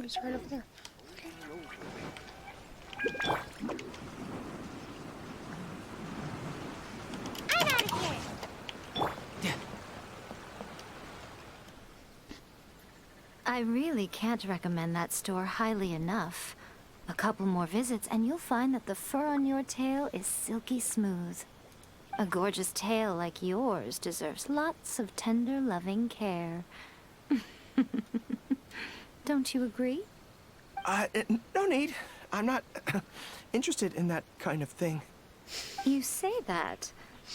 it's right over there. Okay. I'm out of here. I really can't recommend that store highly enough. A couple more visits and you'll find that the fur on your tail is silky smooth. A gorgeous tail like yours deserves lots of tender, loving care. Don't you agree? No need. I'm not interested in that kind of thing. You say that,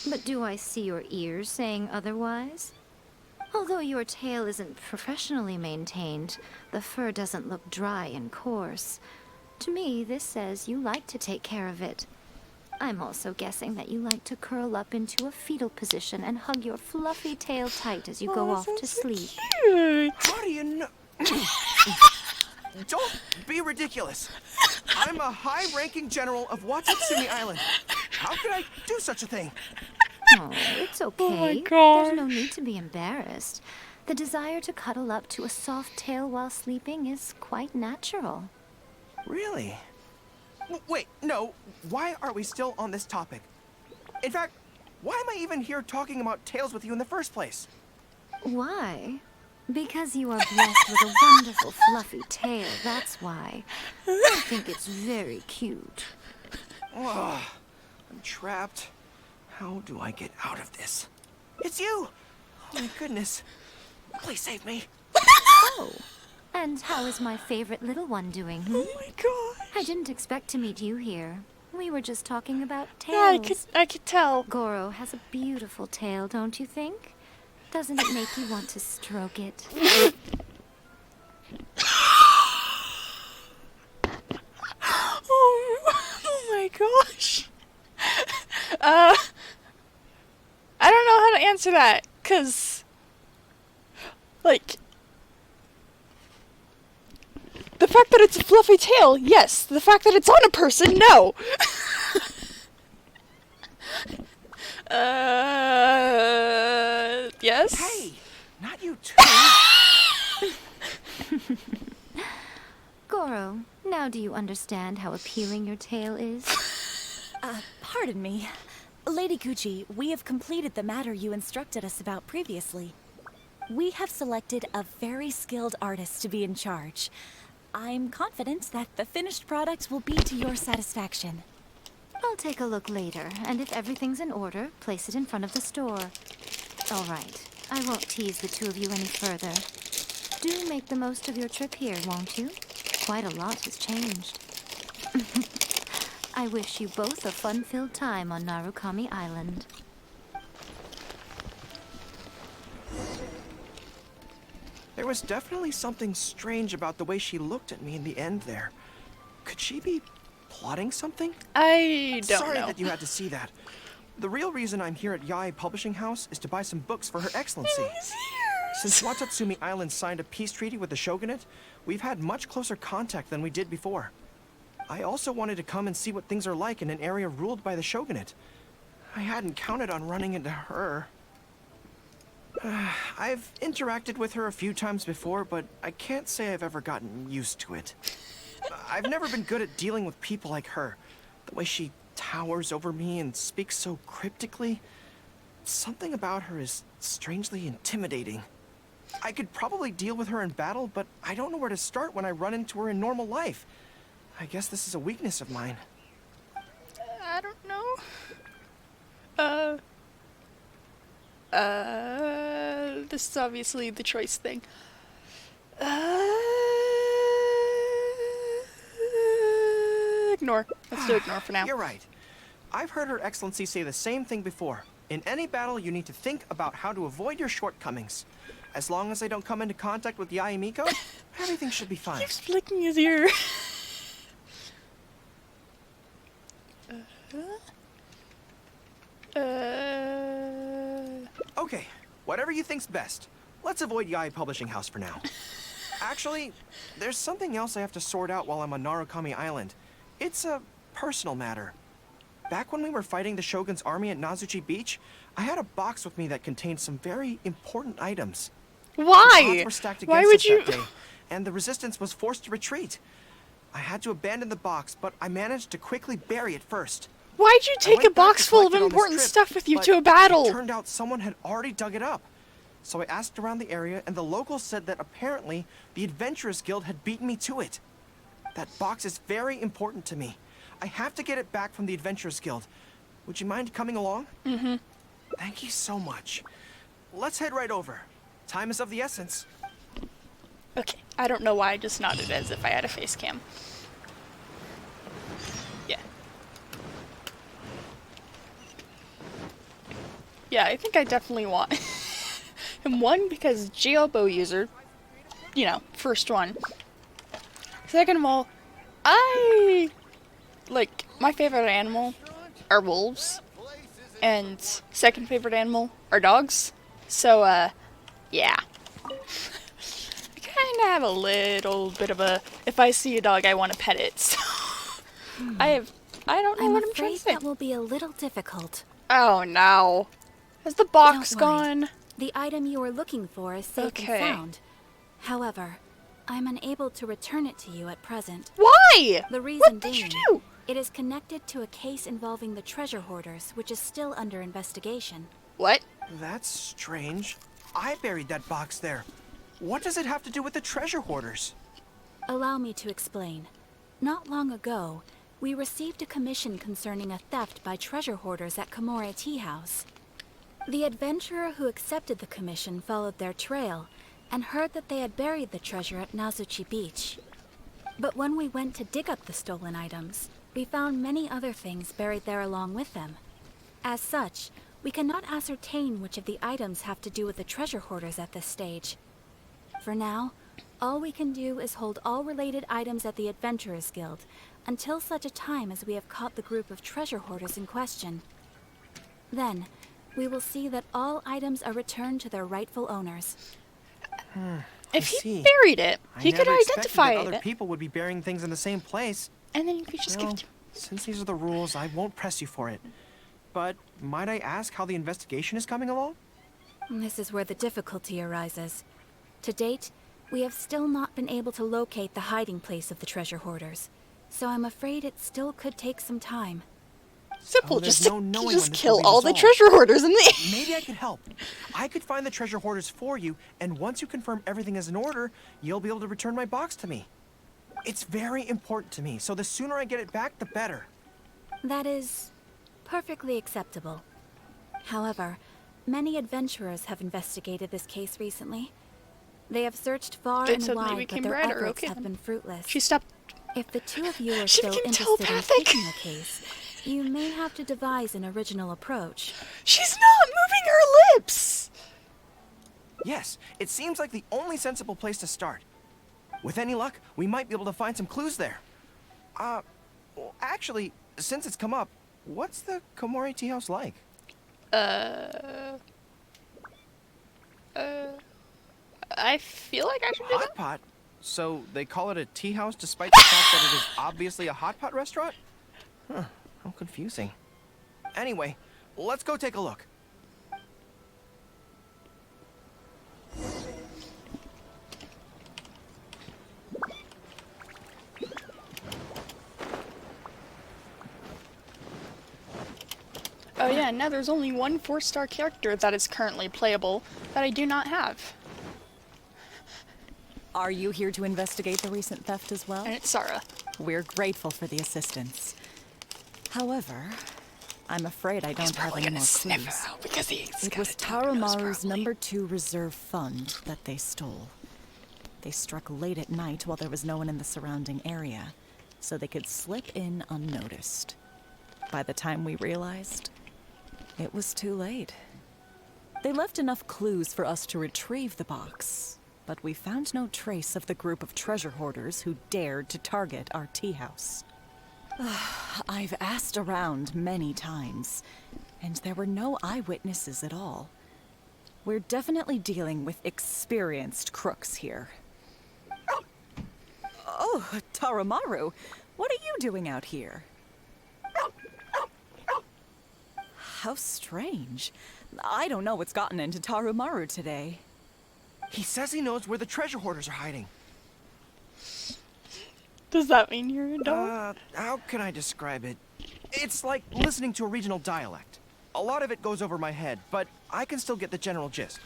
but do I see your ears saying otherwise? Although your tail isn't professionally maintained, the fur doesn't look dry and coarse. To me, this says you like to take care of it. I'm also guessing that you like to curl up into a fetal position and hug your fluffy tail tight as you go off to sleep. Cute. How do you know? Don't be ridiculous. I'm a high-ranking general of Watatsumi Island. How could I do such a thing? Oh, it's okay. Oh my There's no gosh. need to be embarrassed. The desire to cuddle up to a soft tail while sleeping is quite natural. Really? Wait, no. Why are we still on this topic? In fact, why am I even here talking about tails with you in the first place? Why? Because you are blessed with a wonderful fluffy tail, that's why. I think it's very cute. Ugh, I'm trapped. How do I get out of this? It's you! Oh my goodness. Please save me. Oh, and how is my favorite little one doing? Oh my god. I didn't expect to meet you here. We were just talking about Yeah, tails. I could tell. Gorou has a beautiful tail, don't you think? Doesn't it make you want to stroke it? Oh my gosh. I don't know how to answer that, 'cause like the fact that it's a fluffy tail, yes. The fact that it's on a person, no. Yes. Hey, not you too. Gorou, now do you understand how appealing your tail is? Pardon me. Lady Gucci, we have completed the matter you instructed us about previously. We have selected a very skilled artist to be in charge. I'm confident that the finished product will be to your satisfaction. I'll take a look later, and if everything's in order, place it in front of the store. All right, I won't tease the two of you any further. Do make the most of your trip here, won't you? Quite a lot has changed. I wish you both a fun-filled time on Narukami Island. There was definitely something strange about the way she looked at me in the end there. Could she be plotting something? I don't Sorry know. that you had to see that. The real reason I'm here at Yae Publishing House is to buy some books for Her Excellency. Since Watatsumi Island signed a peace treaty with the shogunate, we've had much closer contact than we did before. I also wanted to come and see what things are like in an area ruled by the shogunate. I hadn't counted on running into her. I've interacted with her a few times before, but I can't say I've ever gotten used to it. I've never been good at dealing with people like her. The way she towers over me and speaks so cryptically. Something about her is strangely intimidating. I could probably deal with her in battle, but I don't know where to start when I run into her in normal life. I guess this is a weakness of mine. I don't know. This is obviously the choice thing. Ignore. Let's do ignore for now. You're right. I've heard Her Excellency say the same thing before. In any battle, you need to think about how to avoid your shortcomings. As long as I don't come into contact with Yae Miko, everything should be fine. Keeps flicking his ear. Okay, whatever you think's best. Let's avoid Yae Publishing House for now. Actually, there's something else I have to sort out while I'm on Narukami Island. It's a personal matter. Back when we were fighting the Shogun's army at Nazuchi Beach, I had a box with me that contained some very important items. The odds Why? were stacked Why against would us you? that day, and the resistance was forced to retreat. I had to abandon the box, but I managed to quickly bury it first. Why'd you I take went a back box to full of collect it on this important trip, stuff with you but to a battle? It turned out someone had already dug it up. So I asked around the area, and the locals said that apparently the Adventurers Guild had beaten me to it. That box is very important to me. I have to get it back from the Adventurers Guild. Would you mind coming along? Mm-hmm. Thank you so much. Let's head right over. Time is of the essence. Okay, I don't know why I just nodded as if I had a face cam. Yeah. Yeah, I think I definitely want him. One, because Geobo user, you know, first one. Second of all, my favorite animal are wolves. And second favorite animal are dogs. So, yeah. I kind of have a little bit of a, if I see a dog, I want to pet it. So, I don't know what I'm trying afraid to say. that will be a little difficult. Oh no. Has the box Don't worry. gone? The item you are looking for is safe Okay. and sound. However, I'm unable to return it to you at present. Why? The reason What did you being, do? it is connected to a case involving the treasure hoarders, which is still under investigation. What? That's strange. I buried that box there. What does it have to do with the treasure hoarders? Allow me to explain. Not long ago, we received a commission concerning a theft by treasure hoarders at Komore Tea House. The adventurer who accepted the commission followed their trail and heard that they had buried the treasure at Nazuchi Beach. But when we went to dig up the stolen items, we found many other things buried there along with them. As such, we cannot ascertain which of the items have to do with the treasure hoarders at this stage. For now, all we can do is hold all related items at the Adventurers Guild until such a time as we have caught the group of treasure hoarders in question. Then, we will see that all items are returned to their rightful owners. If I he see. buried it, I he could never expected identify that other it. people would be burying things in the same place. And then you could just give Well, it to him. since these are the rules, I won't press you for it. But might I ask how the investigation is coming along? This is where the difficulty arises. To date, we have still not been able to locate the hiding place of the treasure hoarders, so I'm afraid it still could take some time. Simple, there's just, no knowing when just this kill will be all the resolved. treasure hoarders in the Maybe I could help. I could find the treasure hoarders for you, and once you confirm everything is in order, you'll be able to return my box to me. It's very important to me, so the sooner I get it back, the better. That is perfectly acceptable. However, many adventurers have investigated this case recently. They have searched far It and suddenly wide, became but their redder. efforts Okay, have then. been fruitless. She stopped. If the two of you are She still became interested in telepathic. taking the case, you may have to devise an original approach. She's not moving her lips! Yes, it seems like the only sensible place to start. With any luck, we might be able to find some clues there. Well, actually, since it's come up, what's the Komore Tea House like? I feel like I should do Hot that. pot? So they call it a tea house despite the fact that it is obviously a hot pot restaurant? Huh, how confusing. Anyway, let's go take a look. Oh yeah, now there's only one 4-star character that is currently playable that I do not have. Are you here to investigate the recent theft as well? And it's Sarah. We're grateful for the assistance. However, I'm afraid I don't have Probably any gonna more sniff clues. her out because he's It got was a dog nose, Tarumaru's probably. number 2 reserve fund that they stole. They struck late at night while there was no one in the surrounding area, so they could slip in unnoticed. By the time we realized, it was too late. They left enough clues for us to retrieve the box, but we found no trace of the group of treasure hoarders who dared to target our tea house. I've asked around many times, and there were no eyewitnesses at all. We're definitely dealing with experienced crooks here. Oh, Tarumaru, what are you doing out here? How strange. I don't know what's gotten into Tarumaru today. He says he knows where the treasure hoarders are hiding. Does that mean you're a dog? How can I describe it? It's like listening to a regional dialect. A lot of it goes over my head, but I can still get the general gist.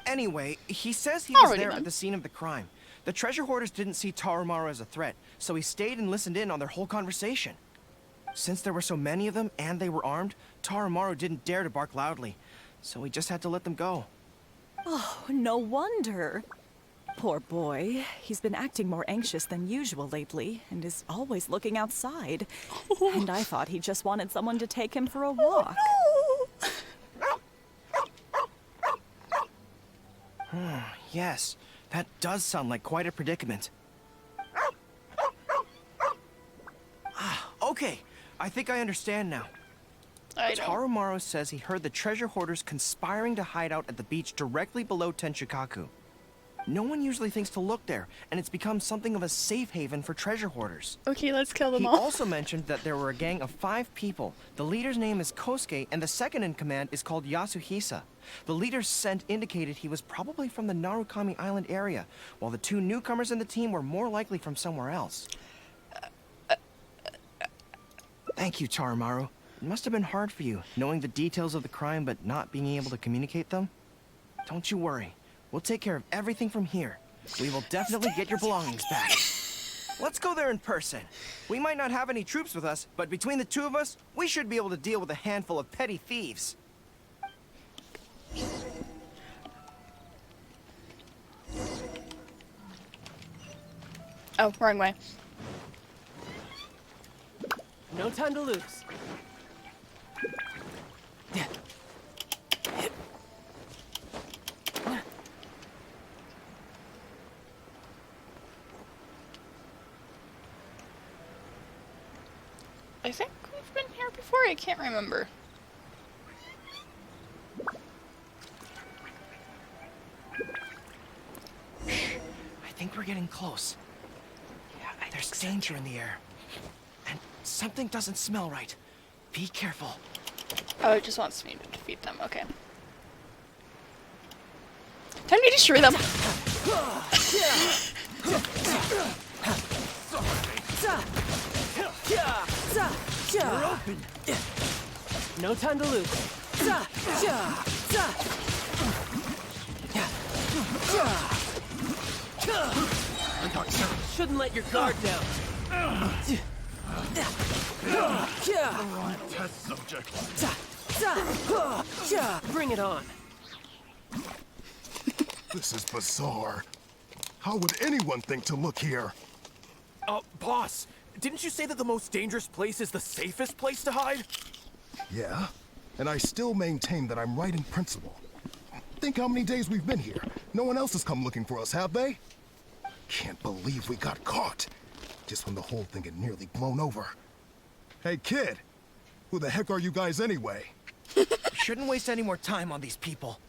Anyway, he says he was Alrighty there then. at the scene of the crime. The treasure hoarders didn't see Tarumaru as a threat, so he stayed and listened in on their whole conversation. Since there were so many of them and they were armed, Tarumaru didn't dare to bark loudly, so we just had to let them go. Oh, no wonder. Poor boy. He's been acting more anxious than usual lately and is always looking outside. And I thought he just wanted someone to take him for a walk. Yes, that does sound like quite a predicament. Okay, I think I understand now. I don't. Tarumaru says he heard the treasure hoarders conspiring to hide out at the beach directly below Tenshikaku. No one usually thinks to look there, and it's become something of a safe haven for treasure hoarders. Okay, let's kill them He all. also mentioned that there were a gang of 5 people. The leader's name is Kosuke, and the second in command is called Yasuhisa. The leader's scent indicated he was probably from the Narukami Island area, while the 2 newcomers in the team were more likely from somewhere else. Thank you, Tarumaru. It must have been hard for you, knowing the details of the crime but not being able to communicate them. Don't you worry. We'll take care of everything from here. We will definitely get your belongings back. Let's go there in person. We might not have any troops with us, but between the 2 of us, we should be able to deal with a handful of petty thieves. Oh, wrong way. No time to lose. I think we've been here before. I can't remember. I think we're getting close. Yeah, there's danger in the air. And something doesn't smell right. Be careful. Oh, it just wants me to defeat them. Okay. Time to destroy them. We're open. No time to lose. Shouldn't let your guard down. Test subject. Bring it on. This is bizarre. How would anyone think to look here? Boss, didn't you say that the most dangerous place is the safest place to hide? Yeah, and I still maintain that I'm right in principle. Think how many days we've been here. No one else has come looking for us, have they? Can't believe we got caught. Just when the whole thing had nearly blown over. Hey, kid! Who the heck are you guys anyway? Shouldn't waste any more time on these people.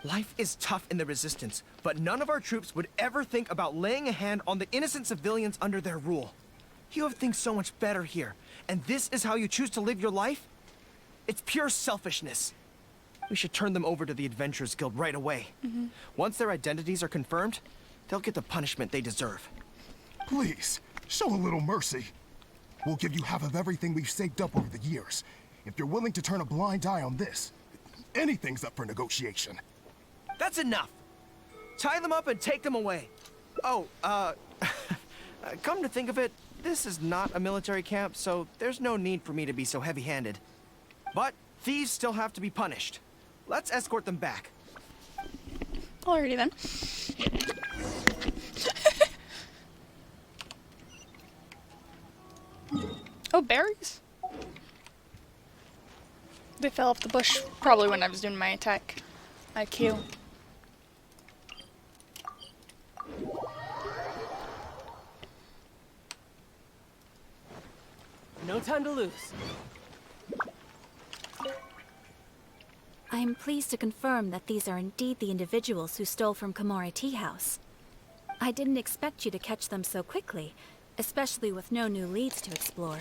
Life is tough in the Resistance, but none of our troops would ever think about laying a hand on the innocent civilians under their rule. You have things so much better here, and this is how you choose to live your life? It's pure selfishness. We should turn them over to the Adventurers Guild right away. Once their identities are confirmed, they'll get the punishment they deserve. Please, show a little mercy. We'll give you half of everything we've saved up over the years. If you're willing to turn a blind eye on this, anything's up for negotiation. That's enough! Tie them up and take them away. Oh, come to think of it, this is not a military camp, so there's no need for me to be so heavy-handed. But thieves still have to be punished. Let's escort them back. Alrighty then. Oh, berries? They fell off the bush probably when I was doing my attack. My Q. No time to lose. I am pleased to confirm that these are indeed the individuals who stole from Komori Tea House. I didn't expect you to catch them so quickly, especially with no new leads to explore.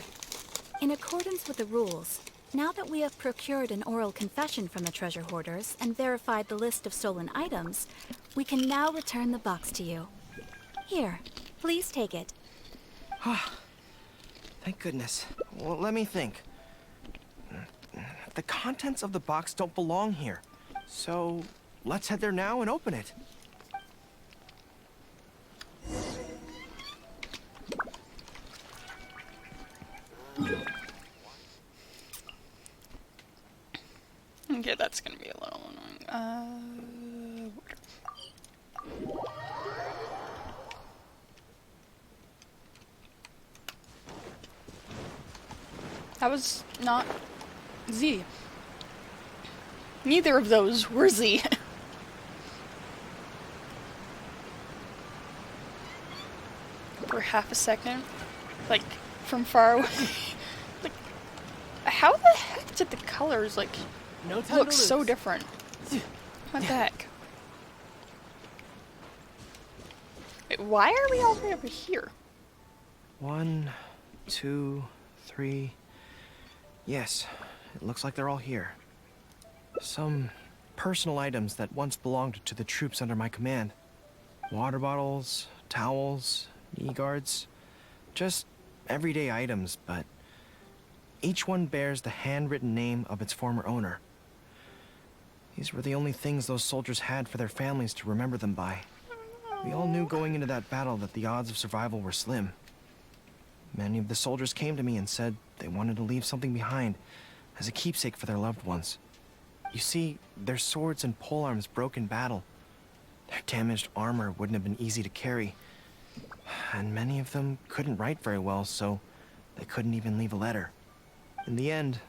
In accordance with the rules, now that we have procured an oral confession from the treasure hoarders and verified the list of stolen items, we can now return the box to you. Here, Please take it. Thank goodness. Well, let me think. The contents of the box don't belong here. So, let's head there now and open it. Okay, that's gonna be a little annoying. That was not Z. Neither of those were Z. For half a second, like from far away. Like, how the heck did the colors like No time look to so lose. different? What the heck? Wait, why are we all the way over here? 1, 2, 3. Yes, it looks like they're all here. Some personal items that once belonged to the troops under my command. Water bottles, towels, knee guards. Just everyday items, but each one bears the handwritten name of its former owner. These were the only things those soldiers had for their families to remember them by. We all knew going into that battle that the odds of survival were slim. Many of the soldiers came to me and said they wanted to leave something behind as a keepsake for their loved ones. You see, their swords and polearms broke in battle. Their damaged armor wouldn't have been easy to carry. And many of them couldn't write very well, so they couldn't even leave a letter. In the end,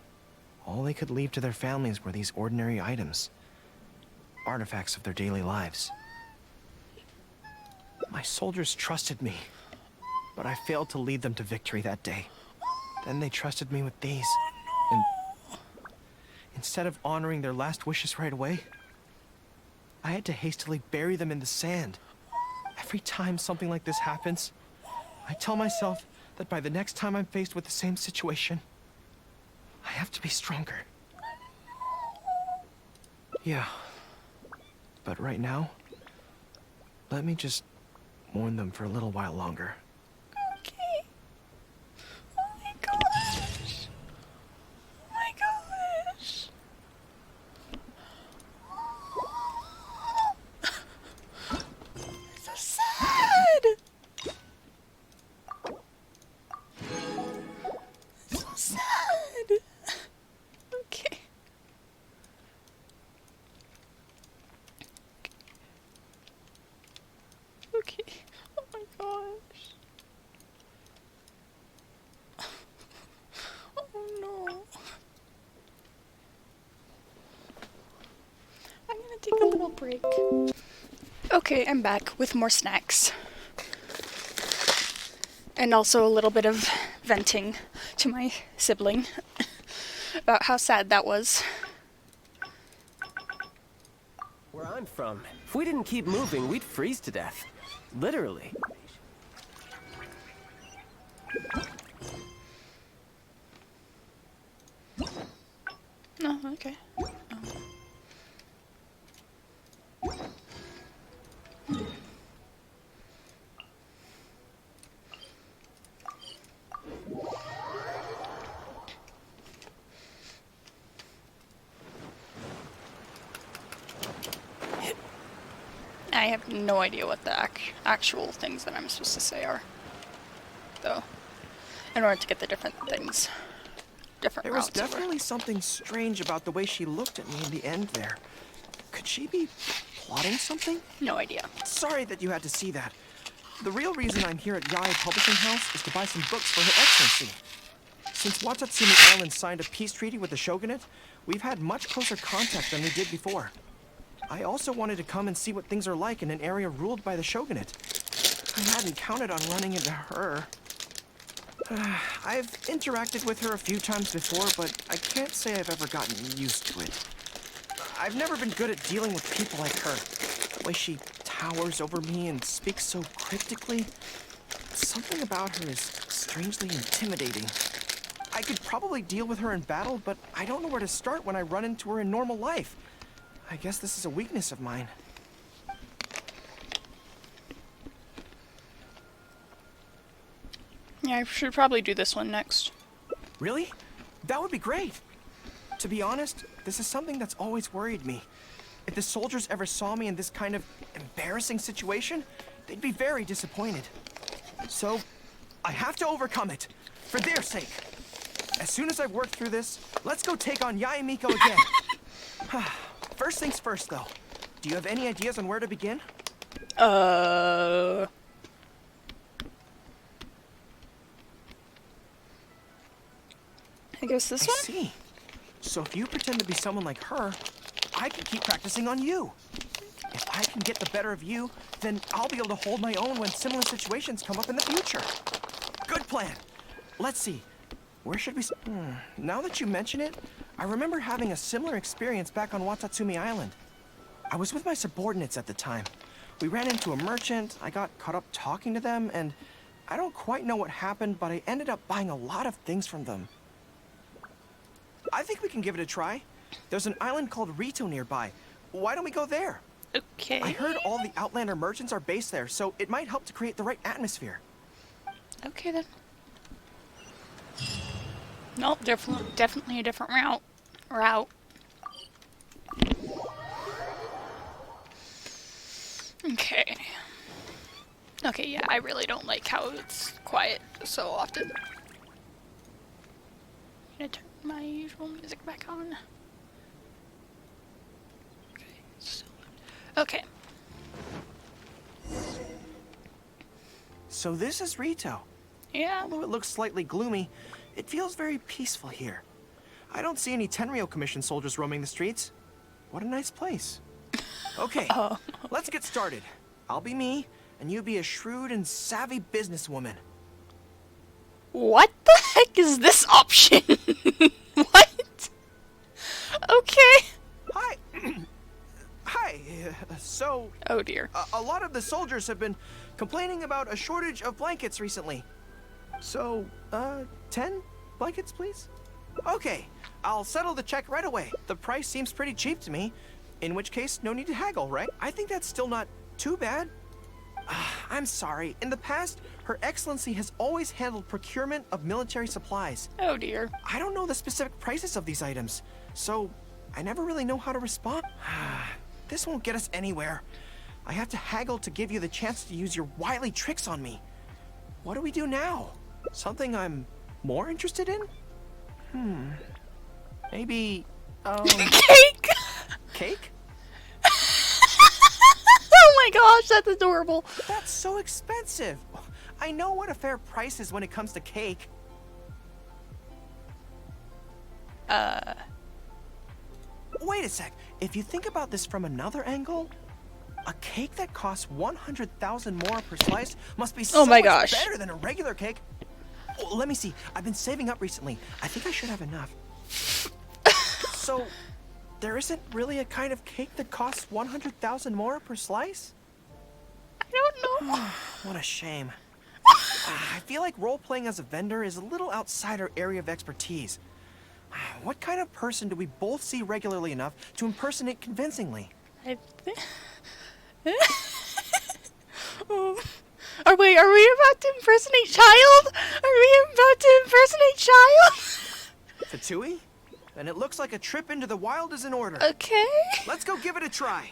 all they could leave to their families were these ordinary items. Artifacts of their daily lives. My soldiers trusted me, but I failed to lead them to victory that day. Then they trusted me with these. And instead of honoring their last wishes right away, I had to hastily bury them in the sand. Every time something like this happens, I tell myself that by the next time I'm faced with the same situation, I have to be stronger. Yeah. But right now, let me just mourn them for a little while longer. Okay. Oh my gosh. Oh my gosh. So sad. So sad. Okay. Okay. Oh my gosh. Oh no. I'm gonna take a little break. Okay, I'm back with more snacks. And also a little bit of venting to my sibling about how sad that was. Where I'm from, if we didn't keep moving, we'd freeze to death. Literally. Oh, okay. I have no idea what the actual things that I'm supposed to say are, though, in order to get the different things. Different There was routes over. definitely something strange about the way she looked at me in the end there. Could she be plotting something? No idea. Sorry that you had to see that. The real reason I'm here at Yai Publishing House is to buy some books for Her Excellency. Since Watatsumi Island signed a peace treaty with the shogunate, we've had much closer contact than we did before. I also wanted to come and see what things are like in an area ruled by the shogunate. I hadn't counted on running into her. I've interacted with her a few times before, but I can't say I've ever gotten used to it. I've never been good at dealing with people like her. The way she towers over me and speaks so cryptically. Something about her is strangely intimidating. I could probably deal with her in battle, but I don't know where to start when I run into her in normal life. I guess this is a weakness of mine. Yeah, I should probably do this one next. Really? That would be great. To be honest, this is something that's always worried me. If the soldiers ever saw me in this kind of embarrassing situation, they'd be very disappointed. So, I have to overcome it, for their sake. As soon as I've worked through this, let's go take on Yae Miko again. First things first, though. Do you have any ideas on where to begin? I guess this I one? see. So if you pretend to be someone like her, I can keep practicing on you. If I can get the better of you, then I'll be able to hold my own when similar situations come up in the future. Good plan. Let's see. Where should we Now that you mention it, I remember having a similar experience back on Watatsumi Island. I was with my subordinates at the time. We ran into a merchant, I got caught up talking to them, and I don't quite know what happened, but I ended up buying a lot of things from them. I think we can give it a try. There's an island called Rito nearby. Why don't we go there? Okay. I heard all the Outlander merchants are based there, so it might help to create the right atmosphere. Okay then. Nope, definitely a different route. Okay. Okay, yeah, I really don't like how it's quiet so often. I'm gonna turn my usual music back on. Okay, okay. So this is Rito. Yeah. Although it looks slightly gloomy, it feels very peaceful here. I don't see any Tenryou Commission soldiers roaming the streets. What a nice place. Okay, let's get started. I'll be me, and you be a shrewd and savvy businesswoman. What the heck is this option? What? Okay. Hi. Hi. So... Oh dear. A lot of the soldiers have been complaining about a shortage of blankets recently. So, 10 blankets, please? Okay, I'll settle the check right away. The price seems pretty cheap to me. In which case, no need to haggle, right? I think that's still not too bad. I'm sorry. In the past, Her Excellency has always handled procurement of military supplies. Oh dear. I don't know the specific prices of these items, so I never really know how to respond. This won't get us anywhere. I have to haggle to give you the chance to use your wily tricks on me. What do we do now? Something I'm more interested in? Maybe, Cake! cake? Oh my gosh, that's adorable. That's so expensive. I know what a fair price is when it comes to cake. Wait a sec. If you think about this from another angle, a cake that costs 100,000 more per slice must be so Oh my much gosh. better than a regular cake. Oh, let me see. I've been saving up recently. I think I should have enough. So, there isn't really a kind of cake that costs 100,000 more per slice? I don't know. What a shame. I feel like role-playing as a vendor is a little outside our area of expertise. What kind of person do we both see regularly enough to impersonate convincingly? Are we about to impersonate child? Are we about to impersonate child? Fatui? Then it looks like a trip into the wild is in order. Okay. Let's go give it a try.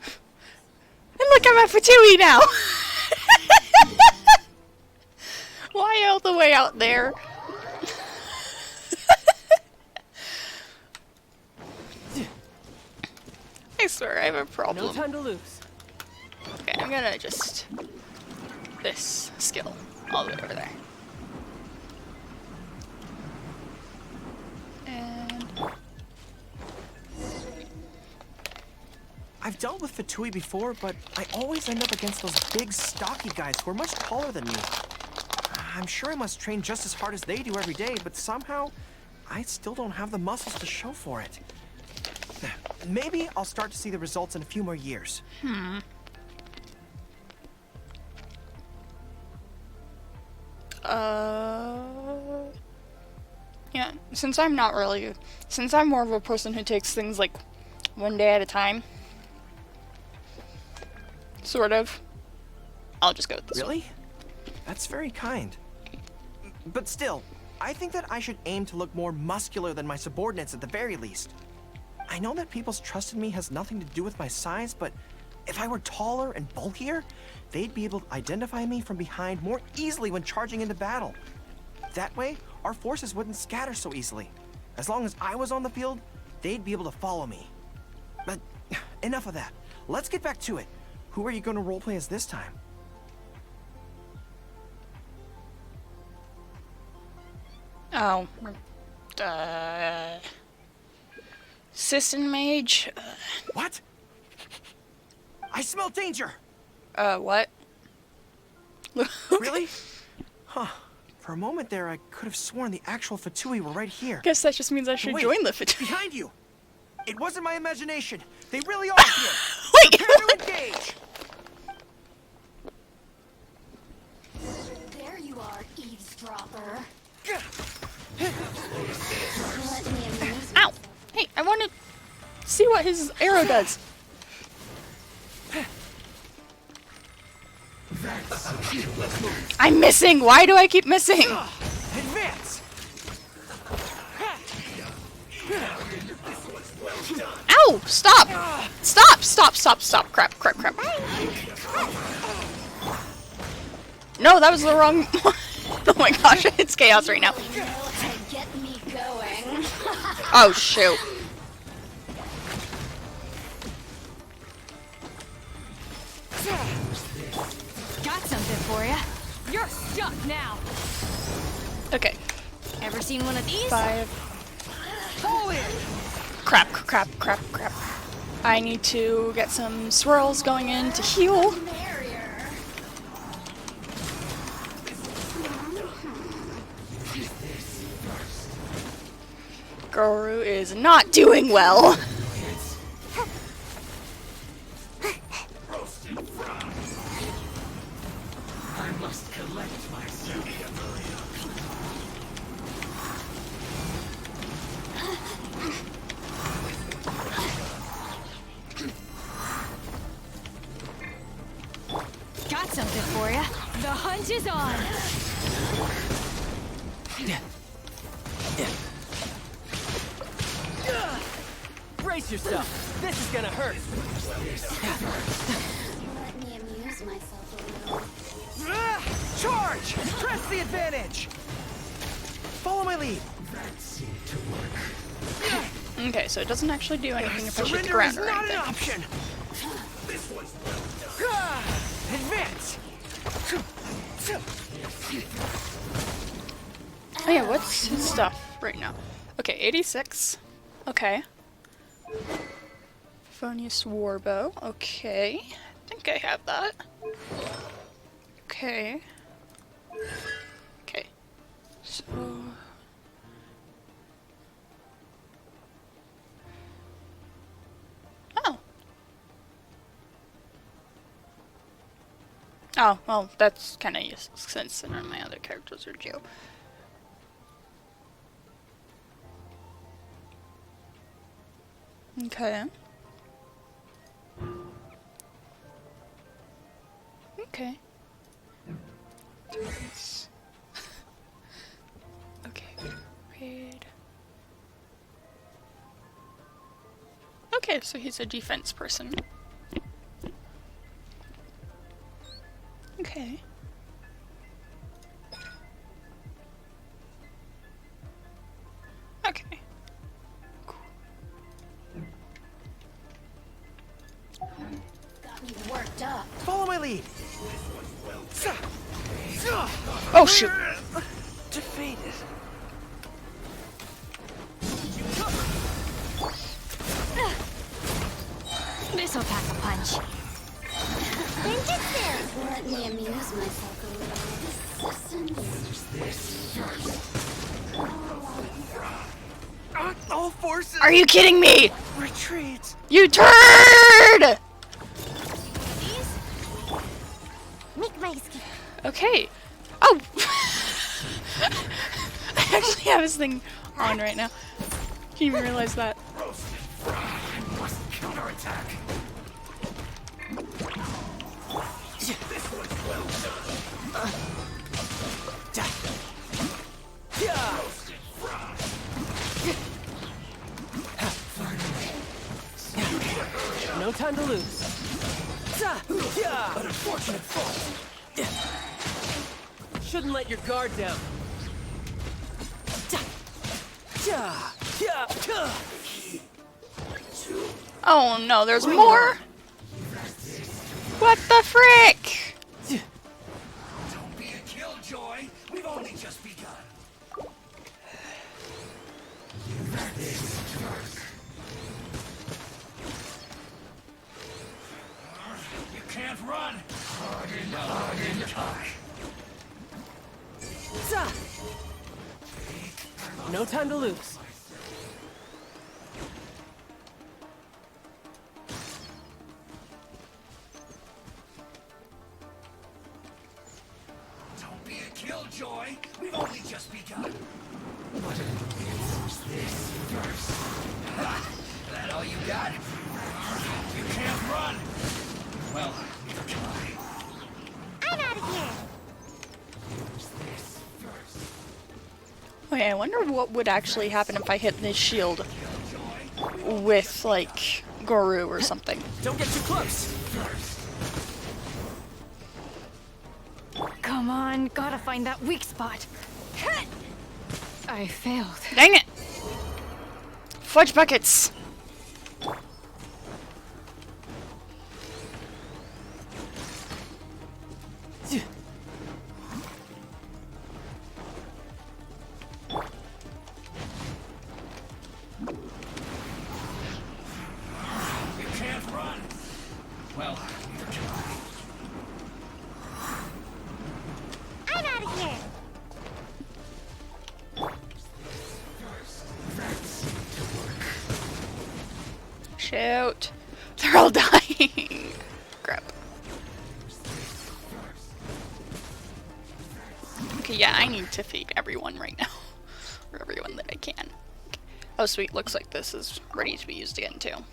And look, I'm at Fatui now. Why all the way out there? I swear I have a problem. No time to lose. Okay, I'm gonna just this skill all the way over there. And I've dealt with Fatui before, but I always end up against those big, stocky guys who are much taller than me. I'm sure I must train just as hard as they do every day, but somehow I still don't have the muscles to show for it. Maybe I'll start to see the results in a few more years. Yeah, since I'm more of a person who takes things like one day at a time, sort of, I'll just go with this one. Really? That's very kind. But still, I think that I should aim to look more muscular than my subordinates at the very least. I know that people's trust in me has nothing to do with my size, but if I were taller and bulkier, they'd be able to identify me from behind more easily when charging into battle. That way, our forces wouldn't scatter so easily. As long as I was on the field, they'd be able to follow me. But enough of that. Let's get back to it. Who are you going to roleplay as this time? Oh. Assistant mage? What? I smell danger! What? Really? Huh. For a moment there, I could have sworn the actual Fatui were right here. Guess that just means I should Wait, join the Fatui. behind you! It wasn't my imagination. They really are here. Wait! Prepare to engage! There you are, eavesdropper. Let me amuse Ow! Hey, I want to see what his arrow does. I'm missing! Why do I keep missing? Advance! Ow! Stop! Stop! Stop! Stop! Stop! Crap! Crap! Crap! No, that was the wrong one. Oh my gosh, it's chaos right now. get me going. Oh shoot. Got something for ya. You're stuck now. Okay. Ever seen one of these? 5. Crap, crap, crap, crap. I need to get some swirls going in to heal. Gorou is not doing well. Got something for ya. The hunt is on. Brace yourself. This is gonna hurt. Let me amuse myself a little. Charge! Press the advantage! Follow my lead. Okay, so it doesn't actually do anything if I shoot the Surrender ground is or not an anything. option. Advance! Oh yeah, what's his stuff right now? Okay, 86. Okay. Phonius Warbow. Okay. I think I have that. Okay. Okay. So... Oh. Oh, well, that's kind of useless since none of my other characters are Joe. Okay. Okay. Nice. Okay. Raid. Okay, so he's a defense person. Okay. Okay. Got me worked up. Follow my lead. Oh shoot! Defeated. This'll pack a punch. Let me amuse myself a little. All forces Are you kidding me? retreat. You turd! Okay. Oh! I actually have this thing on right now. Can't even realize that. No time to lose. An unfortunate fall. Shouldn't let your guard down. Oh no, there's more? What the frick? Don't be a killjoy. We've only just begun. You can't run. Hard and high. No time to lose. Don't be a killjoy. We've only just begun. What is this first? Ha! That all you got? You can't run. Well, neither can I. I'm out of here. Use this first. Okay, I wonder what would actually happen if I hit this shield with, like, Gorou or something. Don't get too close. Come on, gotta find that weak spot. I failed. Dang it! Fudge buckets! You can't run. Well, neither can I. I'm out of here. Shoot. They're all dying. Crap. Okay, yeah, I need to feed everyone right now. Or everyone that I can. Oh, sweet. Looks like this is ready to be used again, too.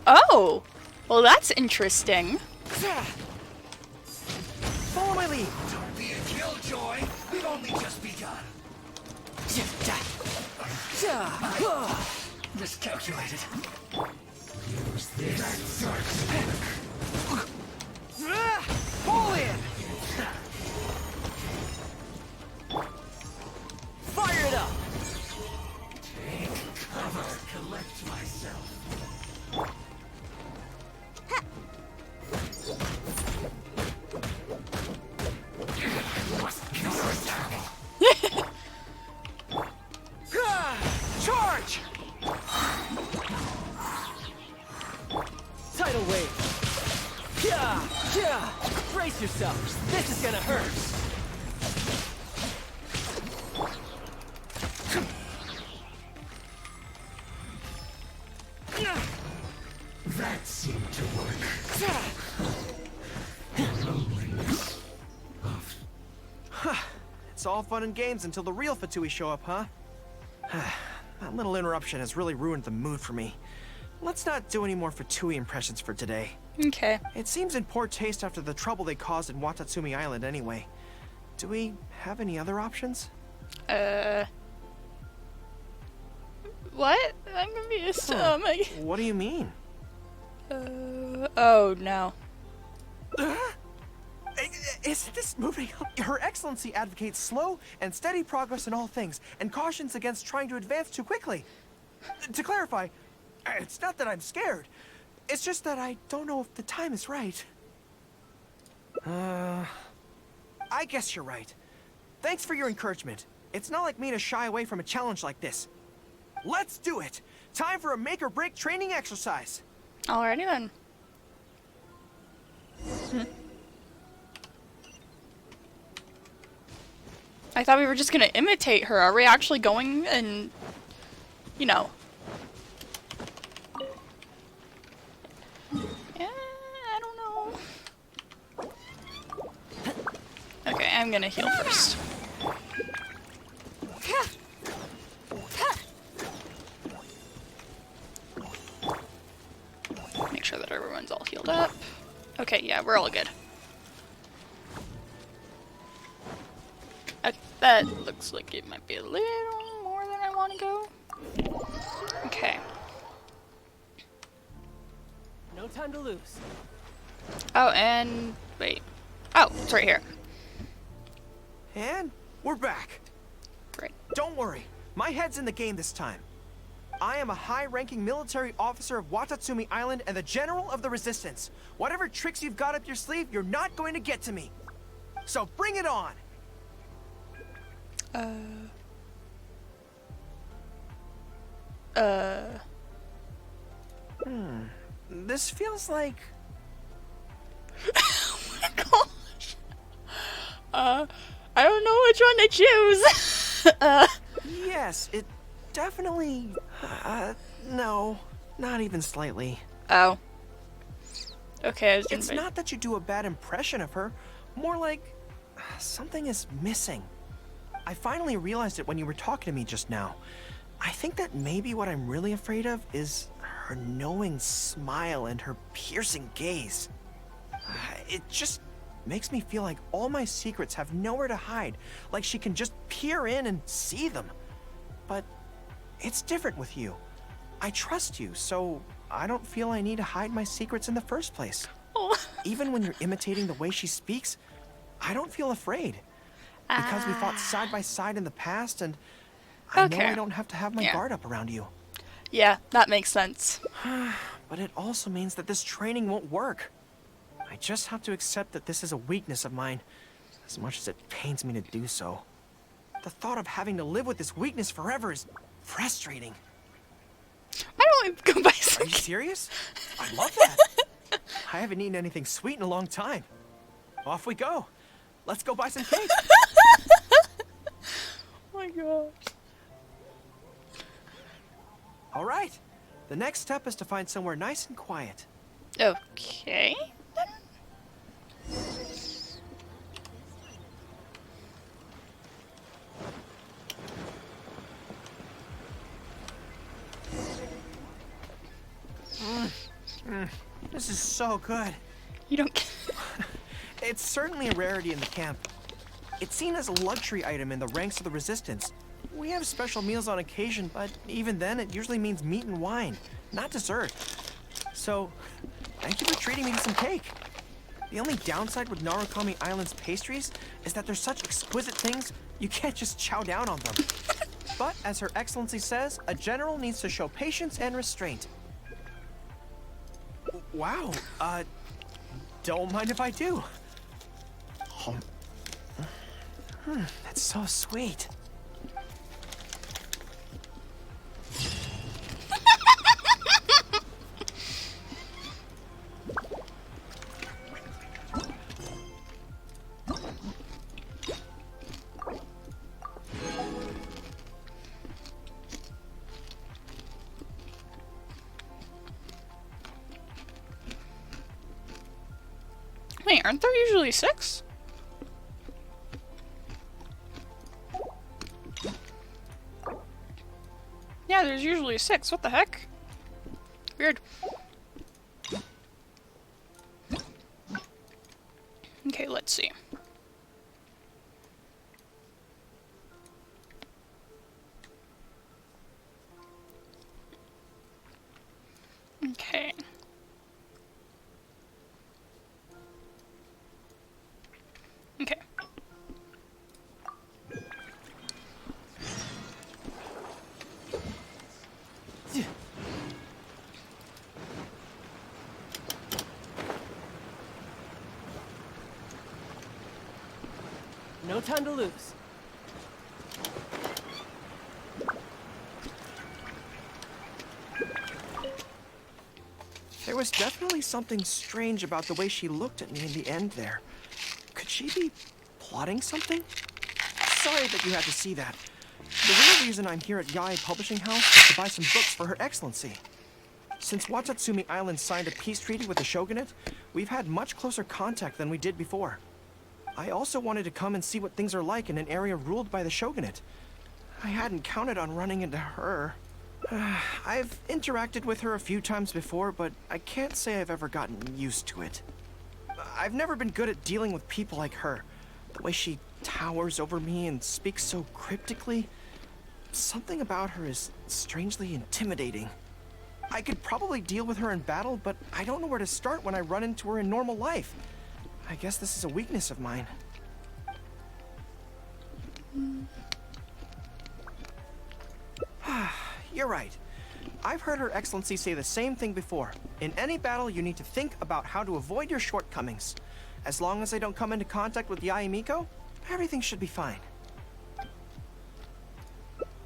Oh! Well, that's interesting. Follow my lead. Don't be a killjoy. We've only just begun. Miscalculated. Use this. Pull in. Fire it up. Take cover. Collect myself. Charge! Tidal wave. Brace yourself. This is gonna hurt. That seemed to work. It's all fun and games until the real Fatui show up, huh? That little interruption has really ruined the mood for me. Let's not do any more Fatui impressions for today. Okay. It seems in poor taste after the trouble they caused in Watatsumi Island anyway. Do we have any other options? What? I'm confused. Oh my. What do you mean? Oh no. Isn't this moving up? Her Excellency advocates slow and steady progress in all things, and cautions against trying to advance too quickly. To clarify, it's not that I'm scared. It's just that I don't know if the time is right. I guess you're right. Thanks for your encouragement. It's not like me to shy away from a challenge like this. Let's do it! Time for a make-or-break training exercise! Alrighty then. I thought we were just gonna imitate her. Are we actually going and, you know... Yeah, I don't know. Okay, I'm gonna heal first. Make sure that everyone's all healed up. Okay, yeah, we're all good. That looks like it might be a little more than I want to go. Okay. No time to lose. Oh, and wait. Oh, it's right here. And we're back. Great. Don't worry, my head's in the game this time. I am a high-ranking military officer of Watatsumi Island and the General of the Resistance. Whatever tricks you've got up your sleeve, you're not going to get to me. So bring it on! This feels like... Oh my gosh. I don't know which one to choose. Yes, it definitely... no, not even slightly. Oh. Okay, I was It's not that you do a bad impression of her, more like something is missing. I finally realized it when you were talking to me just now. I think that maybe what I'm really afraid of is her knowing smile and her piercing gaze. It just makes me feel like all my secrets have nowhere to hide, like she can just peer in and see them. But it's different with you. I trust you, so I don't feel I need to hide my secrets in the first place. Oh. Even when you're imitating the way she speaks, I don't feel afraid. Because we fought side by side in the past, and I know I don't have to have my guard up around you. Yeah, that makes sense. But it also means that this training won't work. I just have to accept that this is a weakness of mine, as much as it pains me to do so. The thought of having to live with this weakness forever is frustrating. I don't want to go buy Are some. you serious? I love that. I haven't eaten anything sweet in a long time. Off we go. Let's go buy some cake. Oh my gosh. All right. The next step is to find somewhere nice and quiet. Okay. This is so good. You don't. It's certainly a rarity in the camp. It's seen as a luxury item in the ranks of the Resistance. We have special meals on occasion, but even then it usually means meat and wine, not dessert. So, thank you for treating me to some cake. The only downside with Narukami Island's pastries is that they're such exquisite things, you can't just chow down on them. But, as Her Excellency says, a general needs to show patience and restraint. Wow, don't mind if I do. That's so sweet. Wait, aren't there usually 6? Yeah, there's usually 6. What the heck? Weird. Okay, let's see. Okay. Okay. No time to lose. There was definitely something strange about the way she looked at me in the end there. Could she be plotting something? Sorry that you had to see that. The real reason I'm here at Yae Publishing House is to buy some books for Her Excellency. Since Watatsumi Island signed a peace treaty with the shogunate, we've had much closer contact than we did before. I also wanted to come and see what things are like in an area ruled by the shogunate. I hadn't counted on running into her. I've interacted with her a few times before, but I can't say I've ever gotten used to it. I've never been good at dealing with people like her. The way she towers over me and speaks so cryptically. Something about her is strangely intimidating. I could probably deal with her in battle, but I don't know where to start when I run into her in normal life. I guess this is a weakness of mine. You're right. I've heard Her Excellency say the same thing before. In any battle, you need to think about how to avoid your shortcomings. As long as I don't come into contact with Yae Miko, everything should be fine.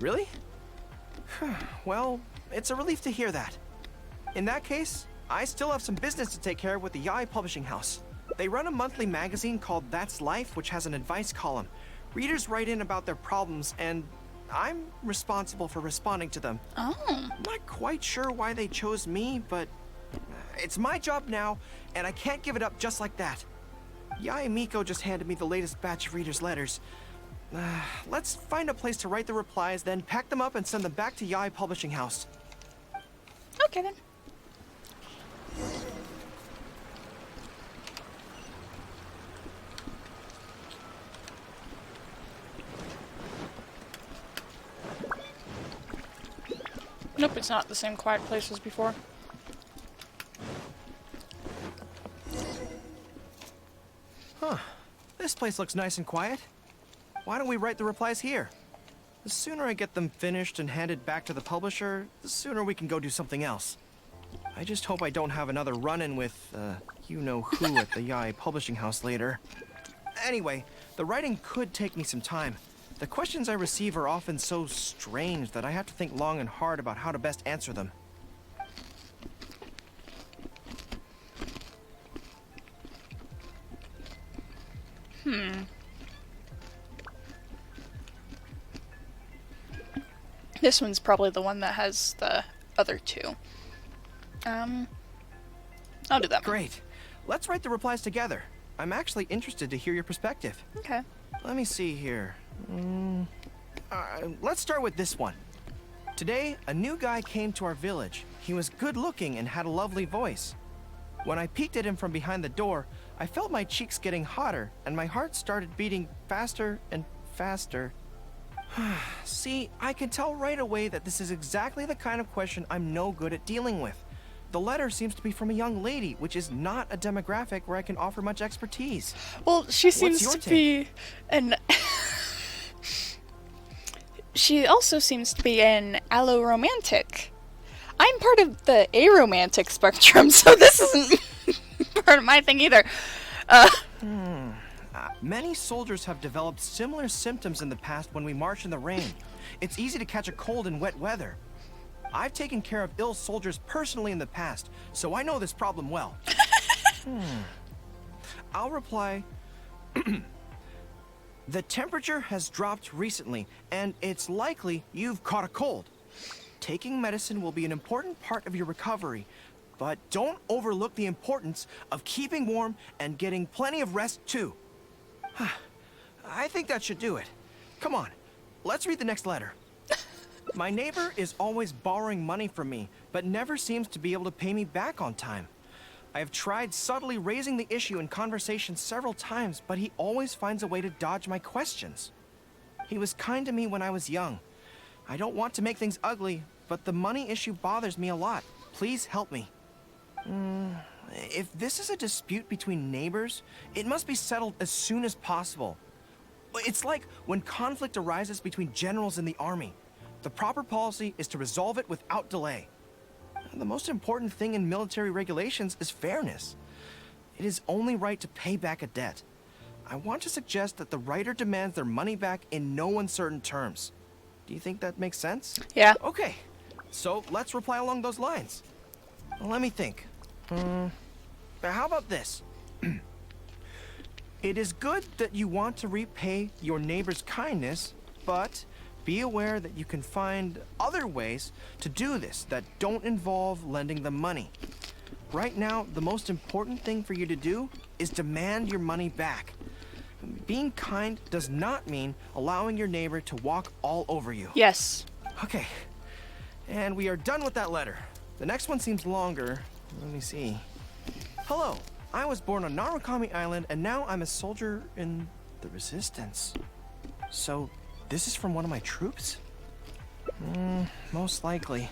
Really? Well, it's a relief to hear that. In that case, I still have some business to take care of with the Yae Publishing House. They run a monthly magazine called That's Life, which has an advice column. Readers write in about their problems, and I'm responsible for responding to them. Oh. I'm not quite sure why they chose me, but it's my job now, and I can't give it up just like that. Yae Miko just handed me the latest batch of readers' letters. Let's find a place to write the replies, then pack them up and send them back to Yae Publishing House. Okay then. Nope, it's not the same quiet place as before. Huh. This place looks nice and quiet. Why don't we write the replies here? The sooner I get them finished and handed back to the publisher, the sooner we can go do something else. I just hope I don't have another run-in with, you-know-who at the Yae Publishing House later. Anyway, the writing could take me some time. The questions I receive are often so strange that I have to think long and hard about how to best answer them. This one's probably the one that has the other two. I'll do that one. Great. Let's write the replies together. I'm actually interested to hear your perspective. Okay. Let me see here. Let's start with this one. Today, a new guy came to our village. He was good looking and had a lovely voice. When I peeked at him from behind the door, I felt my cheeks getting hotter and my heart started beating faster and faster. See, I can tell right away that this is exactly the kind of question I'm no good at dealing with. The letter seems to be from a young lady, which is not a demographic where I can offer much expertise. Well, she seems your to take? be an... She also seems to be an allo-romantic. I'm part of the aromantic spectrum, so this isn't part of my thing either. Many soldiers have developed similar symptoms in the past when we march in the rain. It's easy to catch a cold in wet weather. I've taken care of ill soldiers personally in the past, so I know this problem well. I'll reply, the temperature has dropped recently, and it's likely you've caught a cold. Taking medicine will be an important part of your recovery, but don't overlook the importance of keeping warm and getting plenty of rest too. I think that should do it. Come on, let's read the next letter. My neighbor is always borrowing money from me, but never seems to be able to pay me back on time. I have tried subtly raising the issue in conversation several times, but he always finds a way to dodge my questions. He was kind to me when I was young. I don't want to make things ugly, but the money issue bothers me a lot. Please help me. If this is a dispute between neighbors, it must be settled as soon as possible. It's like when conflict arises between generals in the army. The proper policy is to resolve it without delay. The most important thing in military regulations is fairness. It is only right to pay back a debt. I want to suggest that the writer demands their money back in no uncertain terms. Do you think that makes sense? Yeah. Okay, so let's reply along those lines. Well, let me think. How about this? It is good that you want to repay your neighbor's kindness, but be aware that you can find other ways to do this that don't involve lending them money. Right now, the most important thing for you to do is demand your money back. Being kind does not mean allowing your neighbor to walk all over you. Yes. Okay, and we are done with that letter. The next one seems longer. Let me see. Hello, I was born on Narukami Island, and now I'm a soldier in the Resistance. So, this is from one of my troops? Most likely,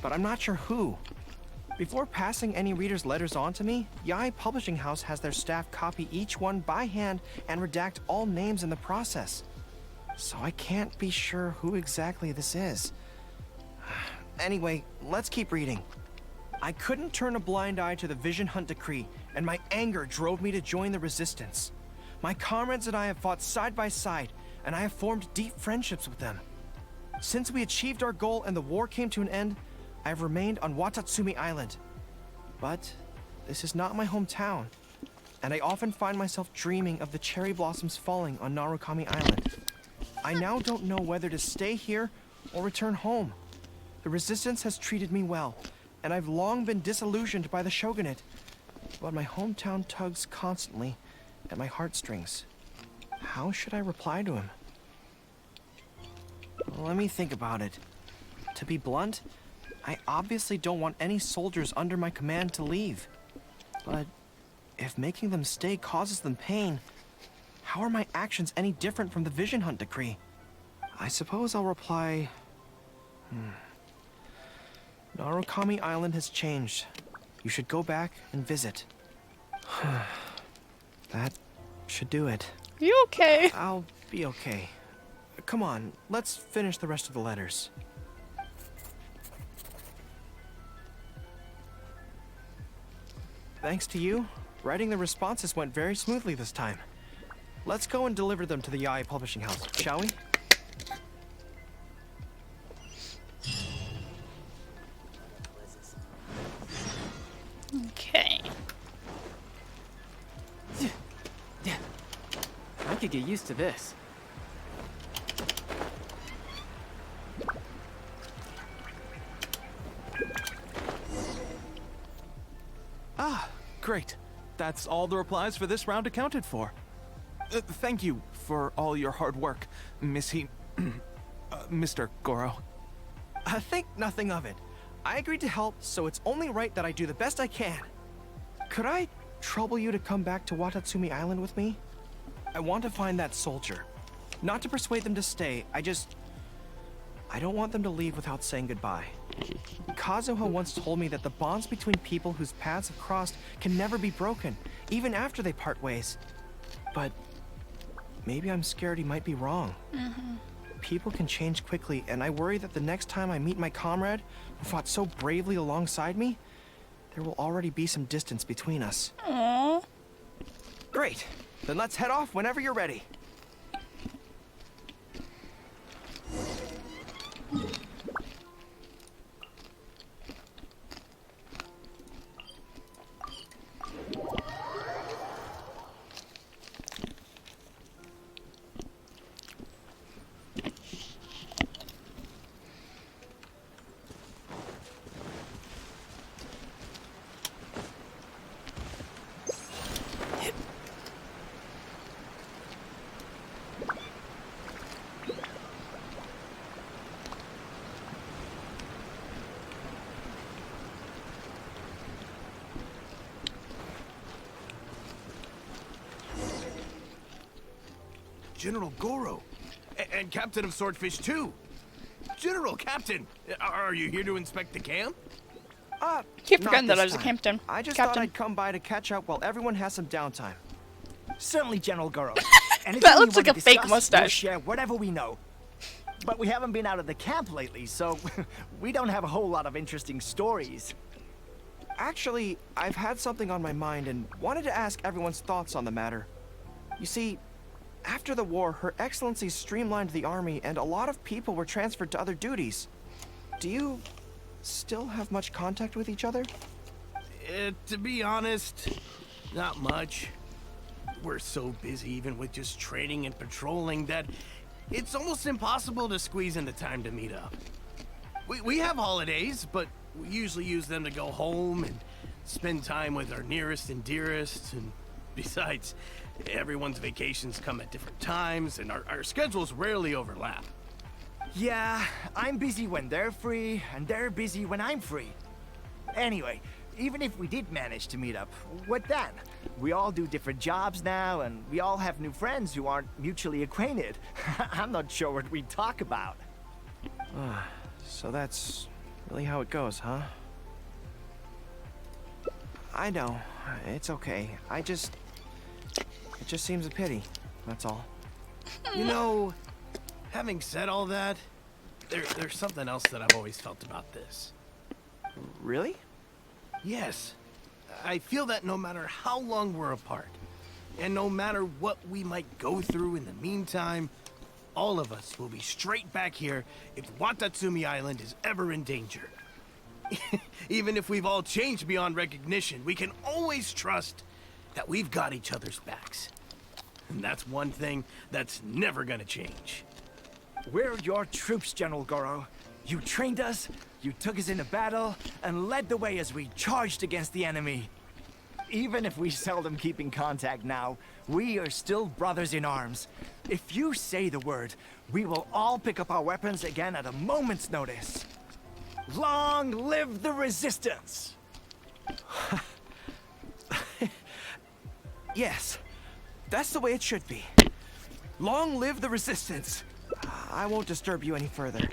but I'm not sure who. Before passing any reader's letters on to me, Yai Publishing House has their staff copy each one by hand and redact all names in the process. So I can't be sure who exactly this is. Anyway, let's keep reading. I couldn't turn a blind eye to the Vision Hunt decree, and my anger drove me to join the Resistance. My comrades and I have fought side by side, and I have formed deep friendships with them. Since we achieved our goal and the war came to an end, I have remained on Watatsumi Island. But this is not my hometown, and I often find myself dreaming of the cherry blossoms falling on Narukami Island. I now don't know whether to stay here or return home. The Resistance has treated me well, and I've long been disillusioned by the shogunate. But my hometown tugs constantly at my heartstrings. How should I reply to him? Well, let me think about it. To be blunt, I obviously don't want any soldiers under my command to leave. But if making them stay causes them pain, how are my actions any different from the Vision Hunt decree? I suppose I'll reply... Narukami Island has changed. You should go back and visit. That should do it. You okay? I'll be okay. Come on, let's finish the rest of the letters. Thanks to you, writing the responses went very smoothly this time. Let's go and deliver them to the Yai Publishing House, shall we? Okay. I could get used to this. Ah, great. That's all the replies for this round accounted for. Thank you for all your hard work, Mr. Gorou. Think nothing of it. I agreed to help, so it's only right that I do the best I can. Could I trouble you to come back to Watatsumi Island with me? I want to find that soldier. Not to persuade them to stay, I don't want them to leave without saying goodbye. Kazuha once told me that the bonds between people whose paths have crossed can never be broken, even after they part ways. But maybe I'm scared he might be wrong. People can change quickly, and I worry that the next time I meet my comrade, who fought so bravely alongside me, there will already be some distance between us. Aww. Great. Then let's head off whenever you're ready. General Gorou, and Captain of Swordfish too. General Captain, are you here to inspect the camp? Keep Not forgetting that this I was a time. captain. I just Captain. thought I'd come by to catch up while everyone has some downtime. Certainly, General Gorou. That looks like a fake mustache. We'll share whatever we know. But we haven't been out of the camp lately, so we don't have a whole lot of interesting stories. Actually, I've had something on my mind and wanted to ask everyone's thoughts on the matter. You see, after the war, Her Excellency streamlined the army and a lot of people were transferred to other duties. Do you still have much contact with each other? To be honest, not much. We're so busy even with just training and patrolling that it's almost impossible to squeeze in the time to meet up. We have holidays, but we usually use them to go home and spend time with our nearest and dearest. And besides, everyone's vacations come at different times and our schedules rarely overlap. Yeah, I'm busy when they're free, and they're busy when I'm free. Anyway, even if we did manage to meet up, what then? We all do different jobs now, and we all have new friends who aren't mutually acquainted. I'm not sure what we'd talk about. So that's really how it goes, huh? I know. It's okay. It just seems a pity. That's all. You know, having said all that, there's something else that I've always felt about this. Really? Yes. I feel that no matter how long we're apart, and no matter what we might go through in the meantime, all of us will be straight back here if Watatsumi Island is ever in danger. Even if we've all changed beyond recognition, we can always trust that we've got each other's backs. And that's one thing that's never gonna change. We're your troops, General Gorou. You trained us, you took us into battle, and led the way as we charged against the enemy. Even if we seldom keep in contact now, we are still brothers in arms. If you say the word, we will all pick up our weapons again at a moment's notice. Long live the resistance! Yes, that's the way it should be. Long live the resistance! I won't disturb you any further.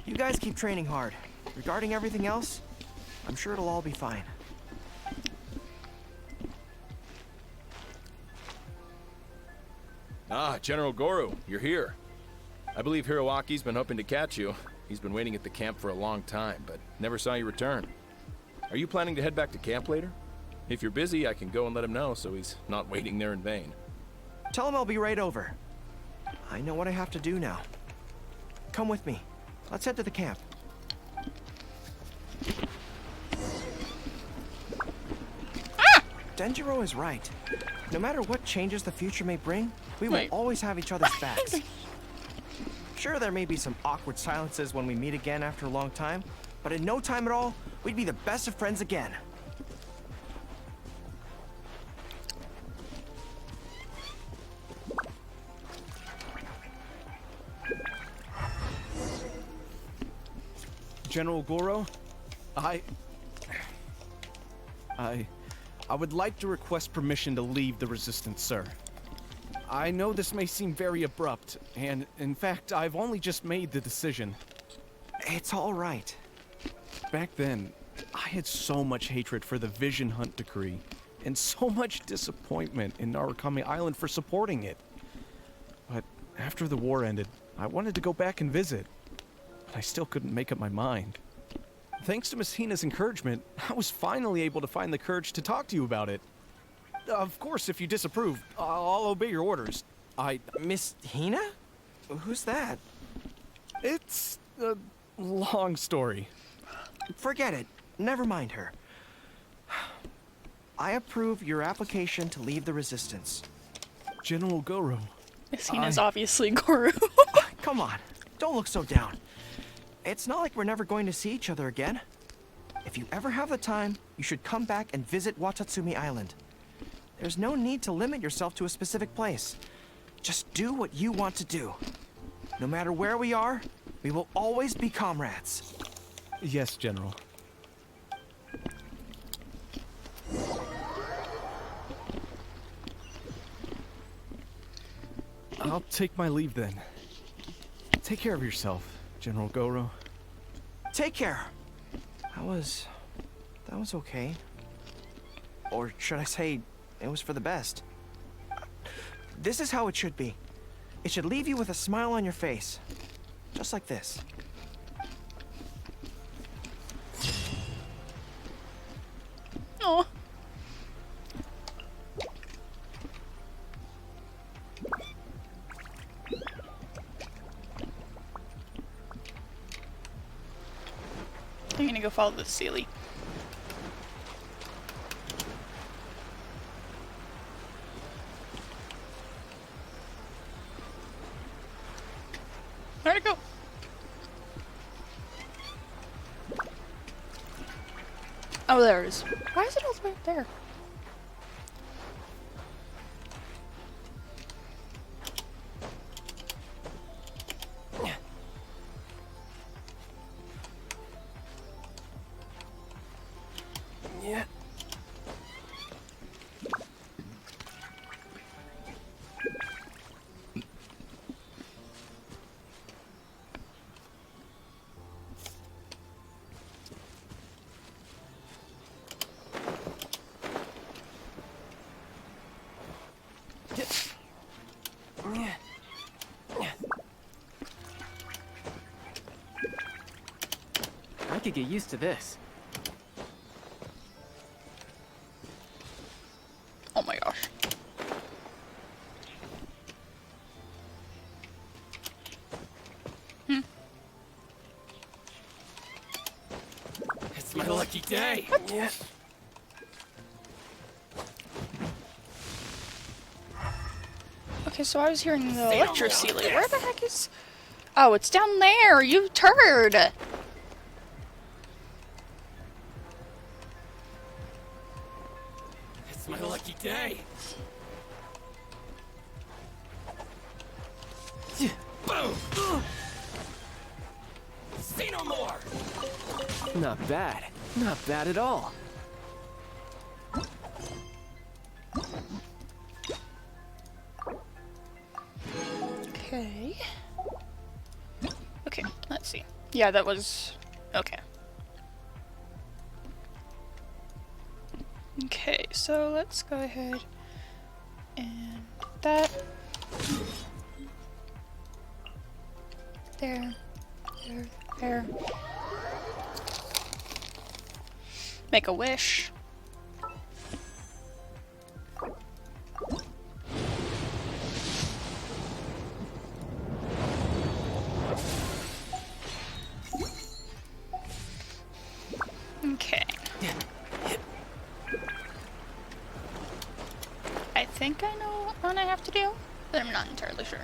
You guys keep training hard. Regarding everything else, I'm sure it'll all be fine. Ah, General Gorou, you're here. I believe Hiroaki's been hoping to catch you. He's been waiting at the camp for a long time, but never saw you return. Are you planning to head back to camp later? If you're busy, I can go and let him know so he's not waiting there in vain. Tell him I'll be right over. I know what I have to do now. Come with me. Let's head to the camp. Denjiro is right. No matter what changes the future may bring, we will always have each other's backs. Sure, there may be some awkward silences when we meet again after a long time, but in no time at all, we'd be the best of friends again. General Gorou, I would like to request permission to leave the Resistance, sir. I know this may seem very abrupt, and in fact, I've only just made the decision. It's all right. Back then, I had so much hatred for the Vision Hunt decree, and so much disappointment in Narukami Island for supporting it. But after the war ended, I wanted to go back and visit. I still couldn't make up my mind. Thanks to Miss Hina's encouragement, I was finally able to find the courage to talk to you about it. Of course, if you disapprove, I'll obey your orders. Miss Hina? Who's that? It's a long story. Forget it. Never mind her. I approve your application to leave the Resistance. General Gorou. Miss Hina's obviously Gorou. Come on. Don't look so down. It's not like we're never going to see each other again. If you ever have the time, you should come back and visit Watatsumi Island. There's no need to limit yourself to a specific place. Just do what you want to do. No matter where we are, we will always be comrades. Yes, General. I'll take my leave then. Take care of yourself, General Gorou. Take care. That was okay. Or should I say, it was for the best. This is how it should be. It should leave you with a smile on your face. Just like this. Oh. I'm gonna go follow the Sealy. Where'd it go? Oh, there it is. Why is it all the way up there? Yeah. I could get used to this. Oh my gosh. It's my lucky day. Yeah. Okay, so I was hearing the Electro Sealy. Where the heck is... Oh, it's down there, you turd! It's my lucky day. Boom! Say no more. Not bad. Not bad at all. Okay. Okay, let's see. Yeah, that was... Okay. Okay, so let's go ahead and that. There. There. There. Make a wish. Okay. I think I know what I have to do, but I'm not entirely sure.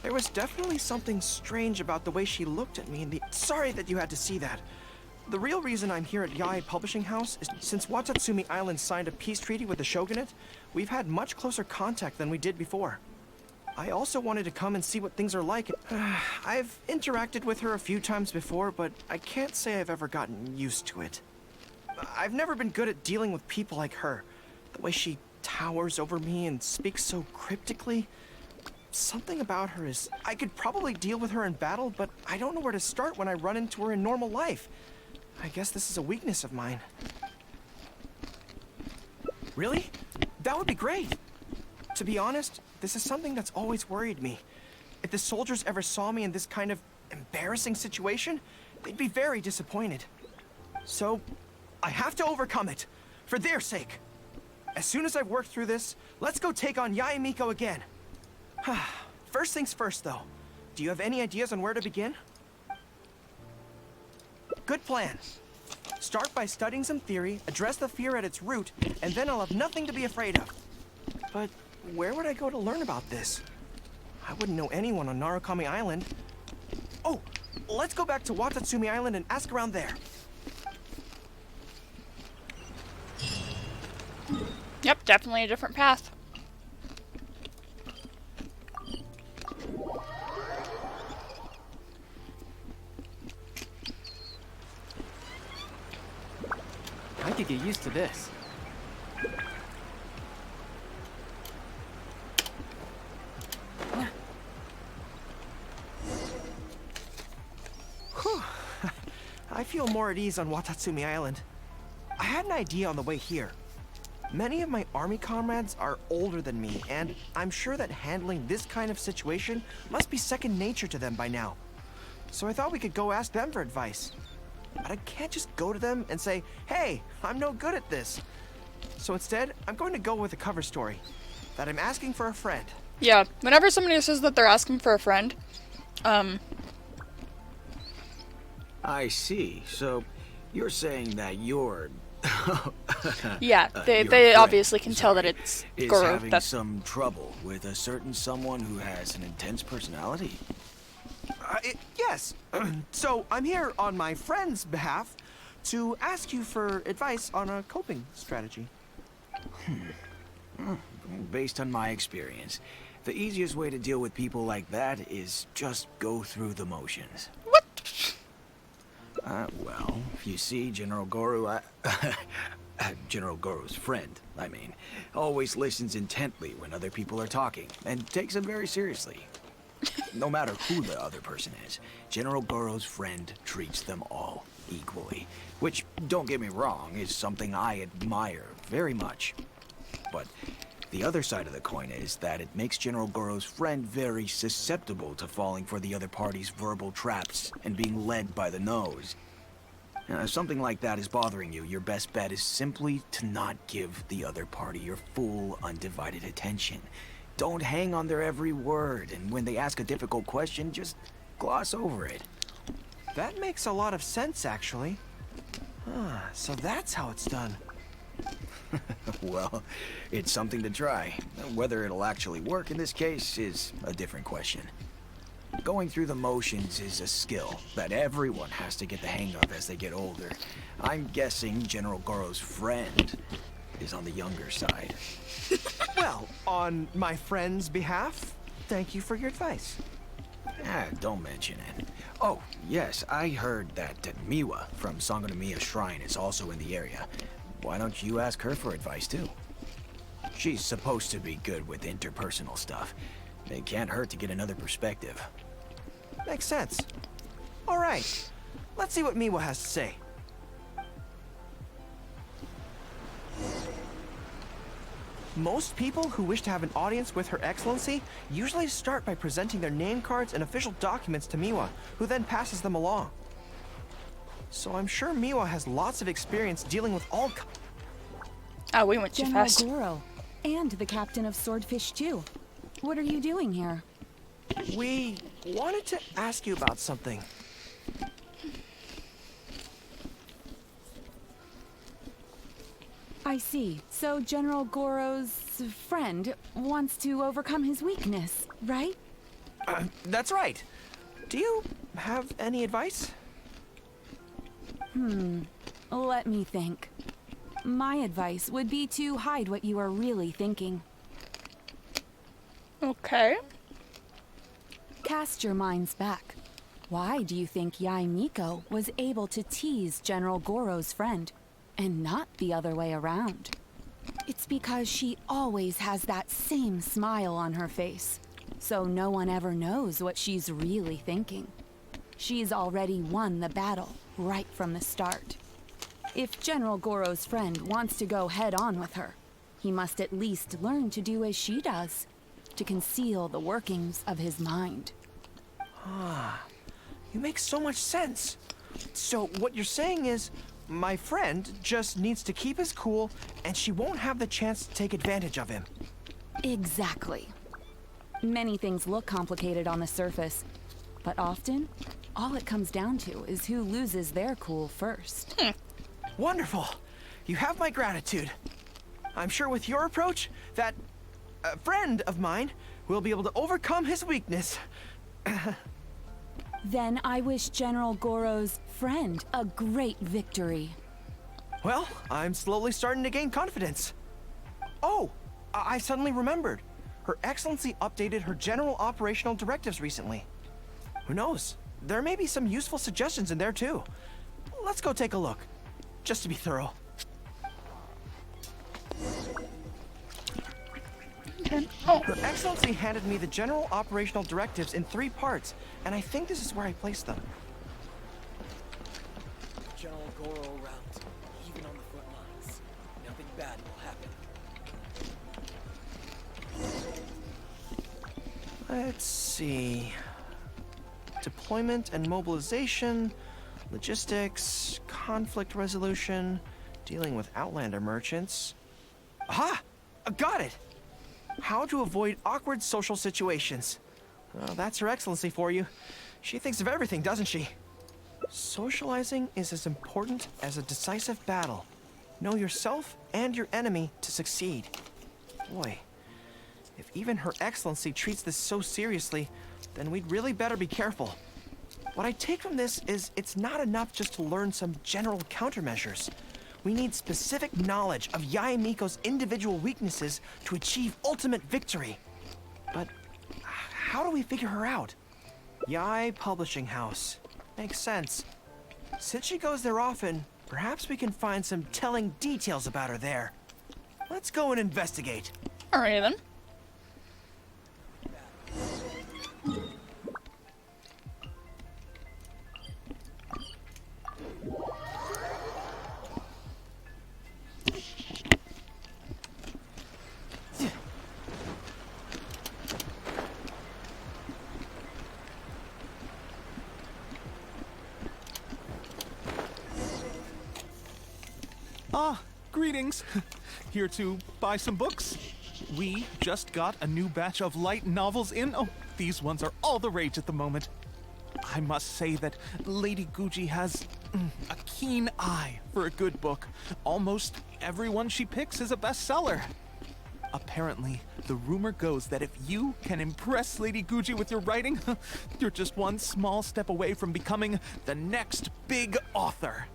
There was definitely something strange about the way she looked at me in the... Sorry that you had to see that. The real reason I'm here at Yae Publishing House is since Watatsumi Island signed a peace treaty with the shogunate, we've had much closer contact than we did before. I also wanted to come and see what things are like. I've interacted with her a few times before, but I can't say I've ever gotten used to it. I've never been good at dealing with people like her. The way she towers over me and speaks so cryptically. Something about her is... I could probably deal with her in battle, but I don't know where to start when I run into her in normal life. I guess this is a weakness of mine. Really? That would be great! To be honest, this is something that's always worried me. If the soldiers ever saw me in this kind of embarrassing situation, they'd be very disappointed. So, I have to overcome it, for their sake. As soon as I've worked through this, let's go take on Yae Miko again. First things first, though. Do you have any ideas on where to begin? Good plan. Start by studying some theory, address the fear at its root, and then I'll have nothing to be afraid of. But where would I go to learn about this? I wouldn't know anyone on Narukami Island. Oh, let's go back to Watatsumi Island and ask around there. Yep, definitely a different path. I could get used to this. Whew. I feel more at ease on Watatsumi Island. I had an idea on the way here. Many of my army comrades are older than me, and I'm sure that handling this kind of situation must be second nature to them by now. So I thought we could go ask them for advice. But I can't just go to them and say, hey, I'm no good at this. So instead, I'm going to go with a cover story. That I'm asking for a friend. Yeah, whenever somebody says that they're asking for a friend, I see. So, you're saying that you're... Yeah, they your obviously can friend, tell that sorry, it's is Gorou. having That's some trouble with a certain someone who has an intense personality? Yes. So I'm here on my friend's behalf to ask you for advice on a coping strategy. Based on my experience, the easiest way to deal with people like that is just go through the motions. What? Well, you see, General Gorou, General Gorou's friend, I mean, always listens intently when other people are talking, and takes them very seriously. No matter who the other person is, General Gorou's friend treats them all equally. Which, don't get me wrong, is something I admire very much. But the other side of the coin is that it makes General Gorou's friend very susceptible to falling for the other party's verbal traps and being led by the nose. If something like that is bothering you, your best bet is simply to not give the other party your full, undivided attention. Don't hang on their every word, and when they ask a difficult question, just gloss over it. That makes a lot of sense, actually. So that's how it's done. Well, it's something to try. Whether it'll actually work in this case is a different question. Going through the motions is a skill that everyone has to get the hang of as they get older. I'm guessing General Gorou's friend is on the younger side. Well, on my friend's behalf, thank you for your advice. Don't mention it. Oh, yes, I heard that Miwa from Sangonomiya Shrine is also in the area. Why don't you ask her for advice, too? She's supposed to be good with interpersonal stuff. It can't hurt to get another perspective. Makes sense. All right, let's see what Miwa has to say. Most people who wish to have an audience with Her Excellency usually start by presenting their name cards and official documents to Miwa, who then passes them along. So I'm sure Miwa has lots of experience dealing with all Oh, we went too General fast. Gorou, and the captain of Swordfish too. What are you doing here? We wanted to ask you about something. I see. So General Gorou's friend wants to overcome his weakness, right? That's right. Do you have any advice? Let me think. My advice would be to hide what you are really thinking. Okay. Cast your minds back. Why do you think Yae Miko was able to tease General Gorou's friend, and not the other way around? It's because she always has that same smile on her face, so no one ever knows what she's really thinking. She's already won the battle right from the start. If General Gorou's friend wants to go head-on with her, he must at least learn to do as she does, to conceal the workings of his mind. You make so much sense. So what you're saying is, my friend just needs to keep his cool, and she won't have the chance to take advantage of him. Exactly. Many things look complicated on the surface, but often, all it comes down to is who loses their cool first. Wonderful. You have my gratitude. I'm sure with your approach, that friend of mine will be able to overcome his weakness. Then I wish General Gorou's friend a great victory. Well, I'm slowly starting to gain confidence. Oh, I suddenly remembered. Her Excellency updated her general operational directives recently. Who knows? There may be some useful suggestions in there too. Let's go take a look, just to be thorough. Her Excellency handed me the general operational directives in 3 parts, and I think this is where I placed them. General Gorou around, even on the front lines. Nothing bad will happen. Let's see. Deployment and mobilization, logistics, conflict resolution, dealing with Outlander merchants. Aha! Got it! How to avoid awkward social situations. Well, that's Her Excellency for you. She thinks of everything, doesn't she? Socializing is as important as a decisive battle. Know yourself and your enemy to succeed. Boy, if even Her Excellency treats this so seriously, then we'd really better be careful. What I take from this is it's not enough just to learn some general countermeasures. We need specific knowledge of Yae Miko's individual weaknesses to achieve ultimate victory. But how do we figure her out? Yae Publishing House. Makes sense. Since she goes there often, perhaps we can find some telling details about her there. Let's go and investigate. Alright then. Ah, greetings. Here to buy some books. We just got a new batch of light novels in. Oh, these ones are all the rage at the moment. I must say that Lady Guji has a keen eye for a good book. Almost everyone she picks is a bestseller. Apparently, the rumor goes that if you can impress Lady Guji with your writing, you're just one small step away from becoming the next big author.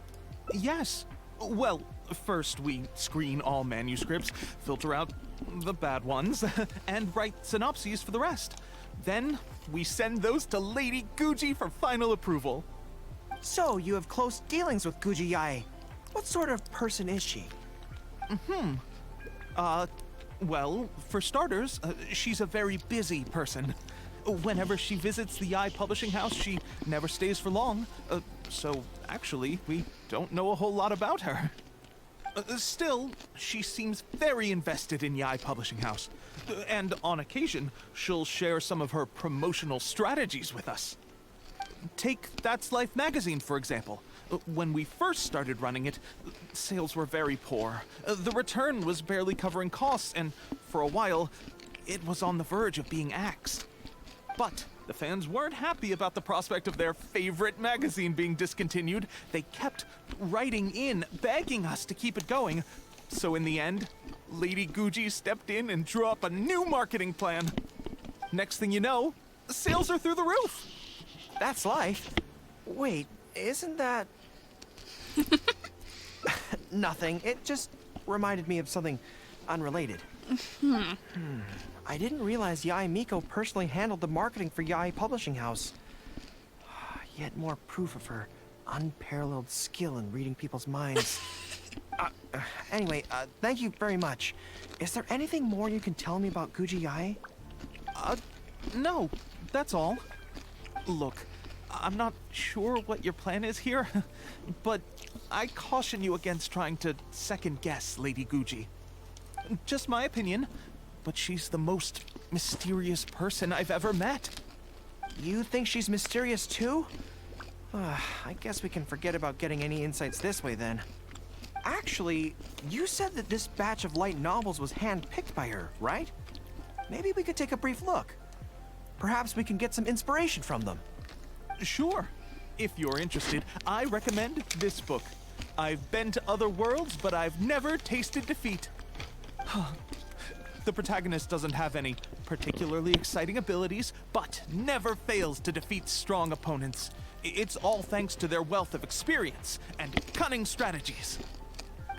Yes. Well, first we screen all manuscripts, filter out the bad ones, and write synopses for the rest. Then we send those to Lady Guji for final approval. So, you have close dealings with Guji Yae. What sort of person is she? Well, for starters, she's a very busy person. Whenever she visits the Yae Publishing House, she never stays for long. So, actually, we don't know a whole lot about her. Still, she seems very invested in Yae Publishing House. And on occasion, she'll share some of her promotional strategies with us. Take That's Life magazine, for example. When we first started running it, sales were very poor. The return was barely covering costs, and for a while, it was on the verge of being axed. But the fans weren't happy about the prospect of their favorite magazine being discontinued. They kept writing in, begging us to keep it going. So in the end, Lady Guji stepped in and drew up a new marketing plan. Next thing you know, sales are through the roof. That's life. Wait, isn't that... Nothing. It just reminded me of something unrelated. I didn't realize Yae Miko personally handled the marketing for Yae Publishing House. Yet more proof of her unparalleled skill in reading people's minds. Anyway, thank you very much. Is there anything more you can tell me about Guji Yae? No, that's all. Look, I'm not sure what your plan is here, but I caution you against trying to second-guess Lady Guji. Just my opinion, but she's the most mysterious person I've ever met. You think she's mysterious too? I guess we can forget about getting any insights this way then. Actually, you said that this batch of light novels was hand-picked by her, right? Maybe we could take a brief look. Perhaps we can get some inspiration from them. Sure. If you're interested, I recommend this book. I've been to other worlds, but I've never tasted defeat. The protagonist doesn't have any particularly exciting abilities, but never fails to defeat strong opponents. It's all thanks to their wealth of experience and cunning strategies.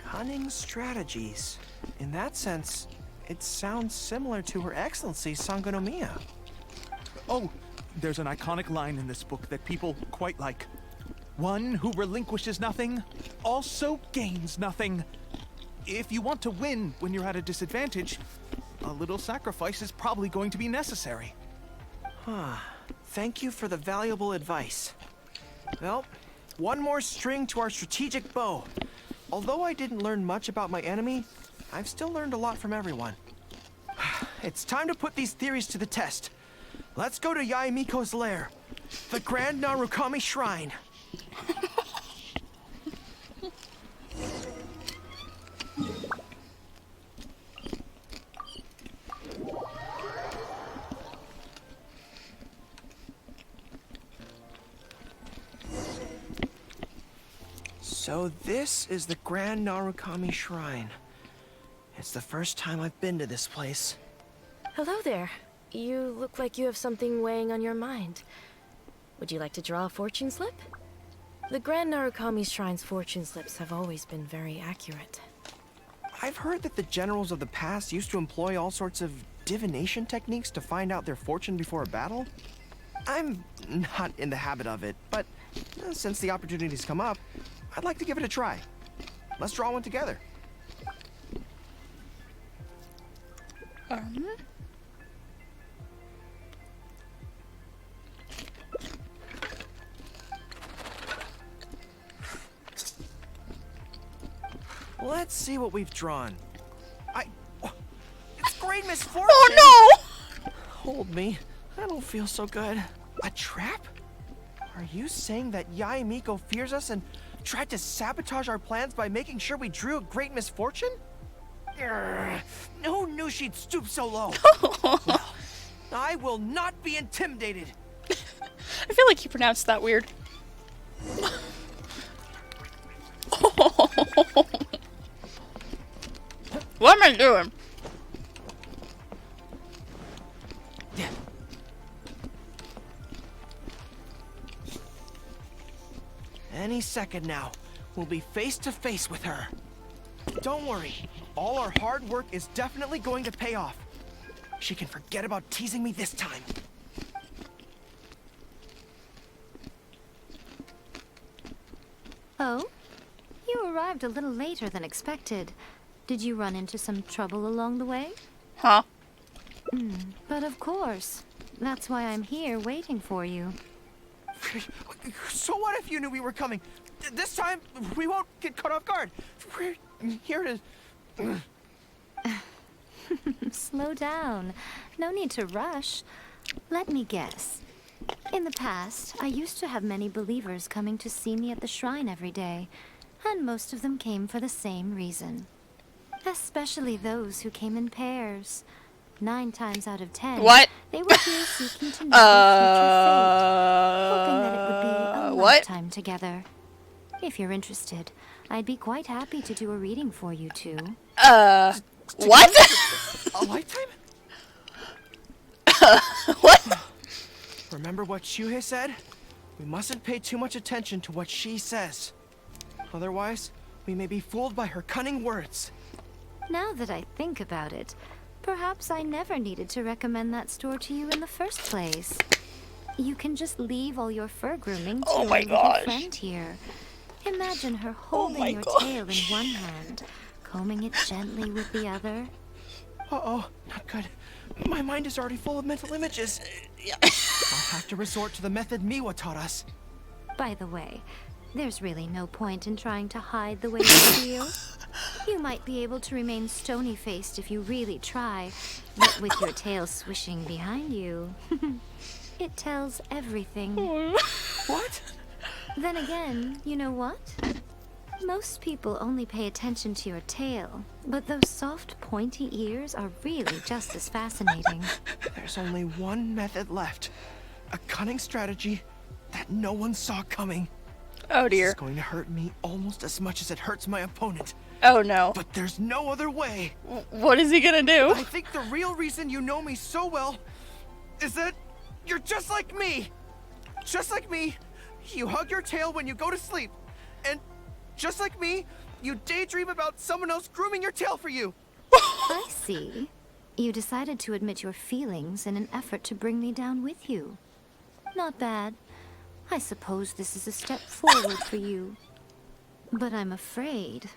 Cunning strategies? In that sense, it sounds similar to Her Excellency Sangonomiya. Oh, there's an iconic line in this book that people quite like. One who relinquishes nothing also gains nothing. If you want to win when you're at a disadvantage, a little sacrifice is probably going to be necessary. Thank you for the valuable advice. Well, one more string to our strategic bow. Although I didn't learn much about my enemy, I've still learned a lot from everyone. It's time to put these theories to the test. Let's go to Yae Miko's lair, the Grand Narukami Shrine. So this is the Grand Narukami Shrine. It's the first time I've been to this place. Hello there. You look like you have something weighing on your mind. Would you like to draw a fortune slip? The Grand Narukami Shrine's fortune slips have always been very accurate. I've heard that the generals of the past used to employ all sorts of divination techniques to find out their fortune before a battle. I'm not in the habit of it, but since the opportunity's come up, I'd like to give it a try. Let's draw one together. Let's see what we've drawn. It's great misfortune! Oh no! Hold me. I don't feel so good. A trap? Are you saying that Yae Miko fears us and tried to sabotage our plans by making sure we drew a great misfortune? Who knew she'd stoop so low? Well, I will not be intimidated. I feel like you pronounced that weird. What am I doing? Any second now, we'll be face to face with her. Don't worry, all our hard work is definitely going to pay off. She can forget about teasing me this time. Oh? You arrived a little later than expected. Did you run into some trouble along the way? Huh? But of course. That's why I'm here waiting for you. So what if you knew we were coming? This time, we won't get caught off guard. We're here to... Slow down. No need to rush. Let me guess. In the past, I used to have many believers coming to see me at the shrine every day, and most of them came for the same reason. Especially those who came in pairs. 9 times out of 10, What? they were here seeking to know their future fate, hoping that it would be a lifetime together. If you're interested, I'd be quite happy to do a reading for you two. What? A lifetime? What? Remember what Shuhei said? We mustn't pay too much attention to what she says. Otherwise, we may be fooled by her cunning words. Now that I think about it, perhaps I never needed to recommend that store to you in the first place. You can just leave all your fur grooming to your little friend here. Imagine her holding your tail in one hand, combing it gently with the other. Uh-oh, not good. My mind is already full of mental images. I'll have to resort to the method Miwa taught us. By the way, there's really no point in trying to hide the way you feel. You might be able to remain stony-faced if you really try, but with your tail swishing behind you, it tells everything. What? Then again, you know what? Most people only pay attention to your tail, but those soft, pointy ears are really just as fascinating. There's only one method left. A cunning strategy that no one saw coming. Oh dear. It's going to hurt me almost as much as it hurts my opponent. Oh no. But there's no other way. What is he gonna do? I think the real reason you know me so well is that you're just like me. Just like me, you hug your tail when you go to sleep. And just like me, you daydream about someone else grooming your tail for you. I see. You decided to admit your feelings in an effort to bring me down with you. Not bad. I suppose this is a step forward for you. But I'm afraid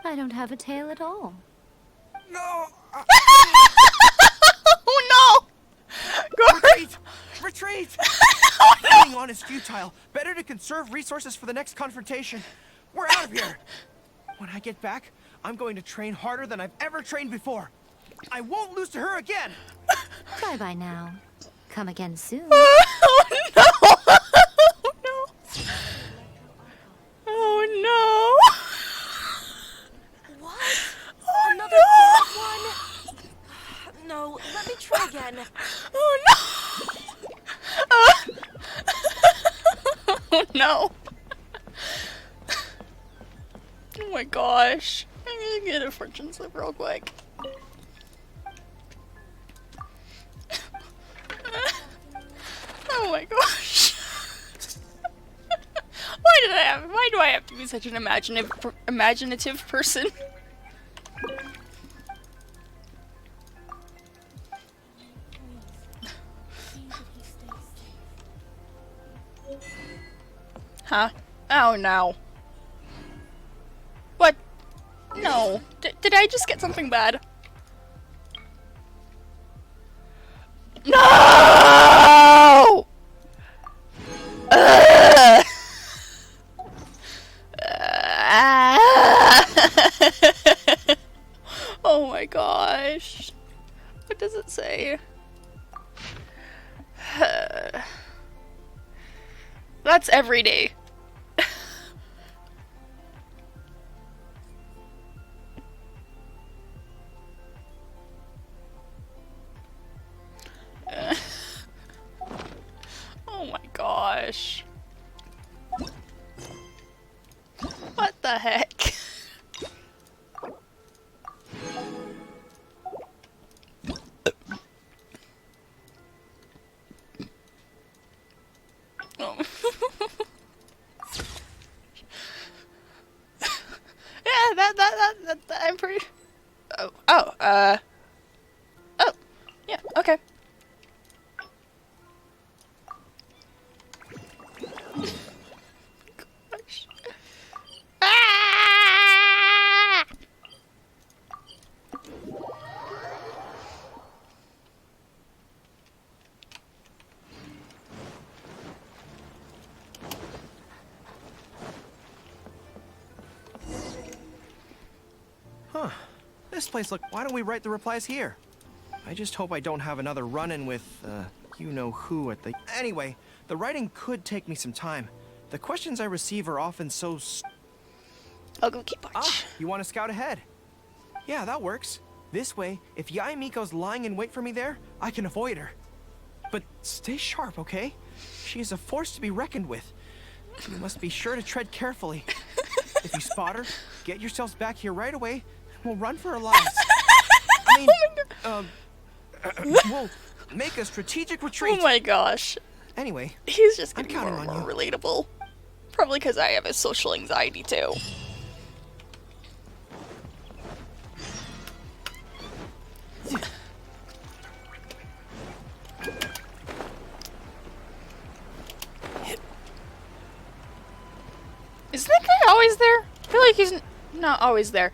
I don't have a tail at all. No! Oh no! Retreat! Retreat! Hanging on is futile. Better to conserve resources for the next confrontation. We're out of here! When I get back, I'm going to train harder than I've ever trained before. I won't lose to her again! Bye-bye now. Come again soon. Oh no! Oh no! Oh no! What? Oh, Another no! bad one? No, let me try again. Oh no! Oh no! my gosh. I'm gonna get a fortune slip real quick. Oh my gosh. Why do I have to be such an imaginative person? Huh? Oh no. What? No. Did I just get something bad? No! Oh my gosh. What does it say? That's every day. Oh my gosh. What the heck? Oh. Yeah, that I'm pretty. Oh, oh, yeah, okay. Gosh. Ah! Huh. This place why don't we write the replies here? I just hope I don't have another run-in with, you-know-who at the... Anyway, the writing could take me some time. The questions I receive are often so... I'll go keep watch. Ah, you want to scout ahead? Yeah, that works. This way, if Yae Miko's lying in wait for me there, I can avoid her. But stay sharp, okay? She is a force to be reckoned with. You must be sure to tread carefully. If you spot her, get yourselves back here right away, and we'll run for our lives. I mean, we'll make a strategic retreat. Oh my gosh. Anyway, he's just getting I'm more and counting more on relatable. Probably because I have a social anxiety too. Is that guy always there? I feel like he's not always there.